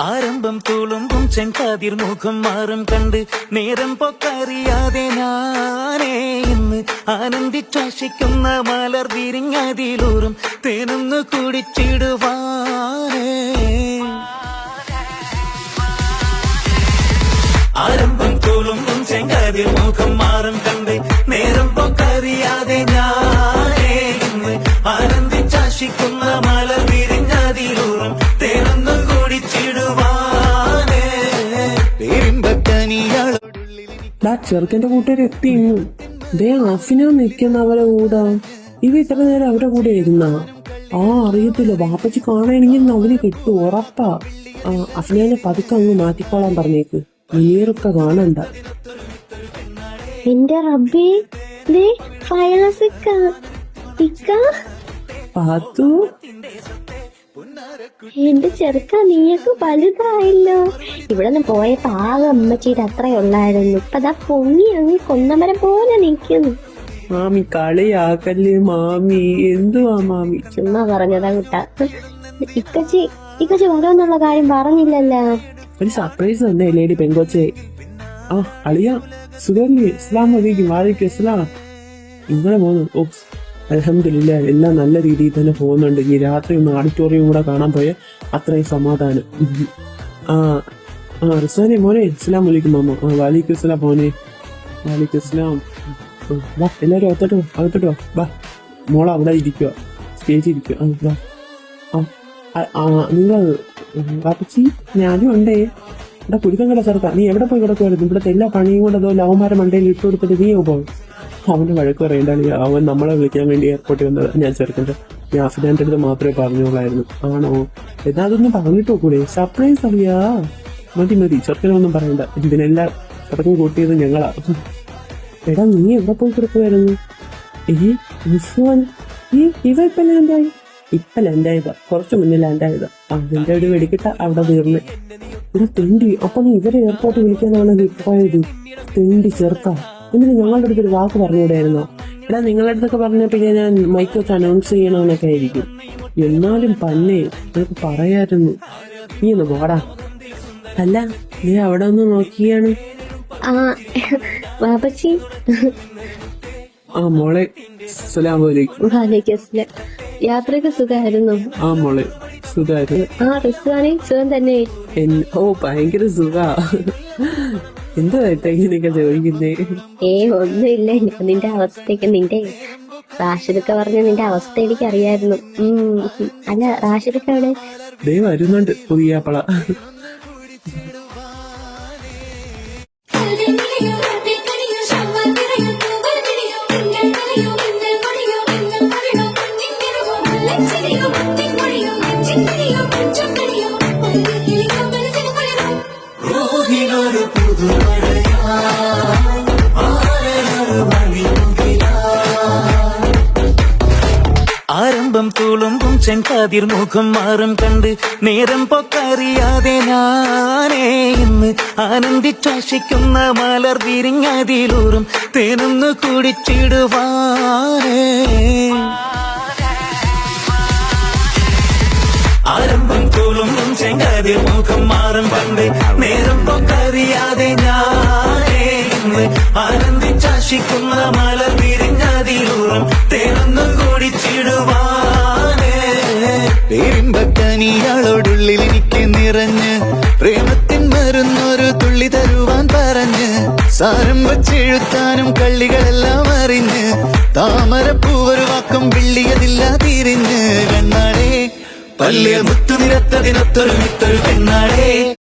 ആരംഭം തുളുമ്പും ചെങ്കാതിർ മുഖം മാറും കണ്ട് നേരം പൊക്കറിയാതെ ഞാനേ ഇന്ന് ആനന്ദിച്ചാശിക്കുന്ന മലർ വിരിഞ്ഞതിലൂറും തേനൊന്ന് കുടിച്ചിടുവാനേ. ആരംഭം തുളുമ്പും ചെങ്കാതിർ മുഖം മാറും കണ്ട് നേരം പൊക്കറിയാതെ ഞാനേ ഇന്ന് ആനന്ദിച്ചാശിക്കുന്ന മലർ വിരിഞ്ഞതിലൂറും തേനൊന്ന് കുടിച്ചിടുവാനേ. ചെറുക്കന്റെ കൂട്ടുകാർ എത്തി. ദേ അഫിന നിൽക്കുന്ന അവരെ കൂടെ. ഇവ ഇത്ര നേരം അവരുടെ കൂടെ ഇരുന്ന അറിയത്തില്ല. വാപ്പച്ചി കാണാനെങ്കിൽ അവന് കിട്ടും, ഉറപ്പാ. അഫിനെ പതുക്കെ അങ്ങ് മാറ്റിക്കോളാൻ പറഞ്ഞേക്ക്. നീറൊക്കെ കാണണ്ട. എന്റെ റബ്ബേ, ഫയാസിക്ക പാത്തു, എന്റെ ചെറുക്ക നീയൊക്കെ വലുതായല്ലോ. ഇവിടെ നിന്ന് പോയപ്പോ ആകെ അമ്മച്ചിയുടെ അത്രയുള്ളായിരുന്നു. ഇപ്പൊ ദാ പൊങ്ങി അങ്ങ് കൊന്നമരം പോലെ നിൽക്കുന്നു. മാമി കളിയാക്കല്ലേ മാമി. എന്തുവാ മാമി? ചുമ്മാ പറഞ്ഞതാ കുട്ടാ. ഇക്കച്ചി വരുമെന്നുള്ള കാര്യം പറഞ്ഞില്ലല്ലോ. ഒരു സർപ്രൈസ് തന്നെ ലേഡി പെങ്കൊച്ചെ. അളിയാ സുഖല്ലേ? ഇസ്ലാം വലൈക്കും. വാലൈക്കും ഇസ്ലാം. ഇങ്ങനെ പോകുന്നു. ഓ അൽഹംദുലില്ലാ, എല്ലാം നല്ല രീതിയിൽ തന്നെ പോകുന്നുണ്ട്. ഈ രാത്രി ഒന്ന് ഓഡിറ്റോറിയം കൂടെ കാണാൻ പോയ അത്രയും സമാധാനം. റിസാനെ മോനെ ഇസ്ലാം വലൈക്കും മാമ. വാലിക്കും ഇസ്ലാം മോനെ. വാലിക്കും ഇസ്ലാം. വാ എല്ലാരും അകത്തോട്ട് വാ. വാ മോള അവിടെ ഇരിക്കുക, സ്റ്റേജിൽ ഇരിക്കുക. നിങ്ങൾ വാപ്പച്ചി ഞാനും ഉണ്ടേ. ഇവിടെ കുരുക്കം കട ചേർക്കാം. നീ എവിടെ പോയി കിടക്കുമായിരുന്നു? ഇവിടുത്തെ എല്ലാ പണിയും കൂടെ അതോ ലവന്മാരെ മണ്ടയിൽ ഇട്ട് കൊടുത്തിട്ട് നീ പോകും. അവന്റെ വഴക്ക് പറയേണ്ടാണ്. അവൻ നമ്മളെ വിളിക്കാൻ വേണ്ടി എയർപോർട്ടിൽ വന്നത്. ഞാൻ ചെറുക്കൻ്റെ യാഫിനാന്റെ അടുത്ത് മാത്രമേ പറഞ്ഞോളായിരുന്നു. ആണോ? എന്നാ അതൊന്നും പറഞ്ഞിട്ട് നോക്കൂടെ? സർപ്രൈസ് അറിയാ. മതി ചെറുക്കനൊന്നും പറയണ്ട. ഇതിനെല്ലാം ചെറുക്കൻ കൂട്ടിയത് ഞങ്ങളാ. എടാ നീ എവിടെ പോയി കിടക്കുമായിരുന്നു? ഇവ ഇപ്പൊ ലാൻഡായി. ഇപ്പൊ ലാൻഡായതാ, കുറച്ചു മുന്നേ ലാൻഡായതാ. അതിന്റെ ഒരു വെടിക്കിട്ട അവിടെ തീർന്ന്. ഇവിടെ തെണ്ടി. അപ്പൊ നീ ഇവരെ എയർപോർട്ടിൽ വിളിക്കാനാണ് പോയത്? തെണ്ടി ചെറുക്ക. എന്നിട്ട് ഞങ്ങളുടെ അടുത്തൊരു വാക്ക് പറഞ്ഞുകൂടായിരുന്നോ? എടാ നിങ്ങളുടെ അടുത്തൊക്കെ പറഞ്ഞപ്പോ ഞാൻ മൈക്ക് വെച്ച് അനൗൺസ് ചെയ്യണമെന്നൊക്കെ ആയിരിക്കും. എന്നാലും പന്നെ നിനക്ക് പറയായിരുന്നു. നീ ഒന്ന് പോടാ. അല്ല നീ അവിടെ ഒന്ന് നോക്കിയാണ്. വാപ്പച്ചി. മോളെ അസ്സലാമു അലൈക്കും. യാത്രയൊക്കെ സുഖമായിരുന്നു? മോളെ സുഖമായിരുന്നു. റിസ്വാനെ സുഖം തന്നെ. ഭയങ്കര സുഖാ. എന്താ ഇങ്ങനെയൊക്കെ ചോദിക്കുന്നേ? ഒന്നുമില്ല, നിന്റെ അവസ്ഥയൊക്കെ നിന്റെ റാഷിദൊക്കെ പറഞ്ഞ നിന്റെ അവസ്ഥ എനിക്ക് അറിയായിരുന്നു. അല്ല റാഷിദൊക്കെ അവിടെ വരുന്നുണ്ട് പുതിയ പള. ആരംഭം തുളുമ്പും ചെങ്കാതിർ മുഖം മാറും കണ്ട് നേരം പൊക്കറിയാതെ ഞാനേ ഇന്ന് ആനന്ദിച്ചാശിക്കുന്ന മലർ വിരിഞ്ഞതിലൂറും തേനൊന്ന് കുടിച്ചിടുവാനേ. ആരംഭം തുളുമ്പും ചെങ്കാതിർ മുഖം മാറും കണ്ട് നേരം പൊക്കറിയാതെ ഞാനേ ഇന്ന് ആനന്ദിച്ചാശിക്കുന്ന മലർ വിരിഞ്ഞതിലൂറും തേനൊന്ന് കുടിച്ചിടുവാനേ. പേരിമ്പക്കനിയാളോടുള്ളിൽ എനിക്ക് നിറഞ്ഞ് പ്രേമത്തിൻ മരുന്നൊരു തുള്ളി തരുവാൻ പറഞ്ഞ് സാരം വച്ചെഴുത്താനും കള്ളികളെല്ലാം അറിഞ്ഞ് താമരപ്പൂവൊരു വാക്കം വെള്ളിയതില്ല തിരിഞ്ഞ് കണ്ണാടേ പള്ളിയ മുത്തുനിരത്തതിനൊത്തൊരു പെണ്ണാടേ.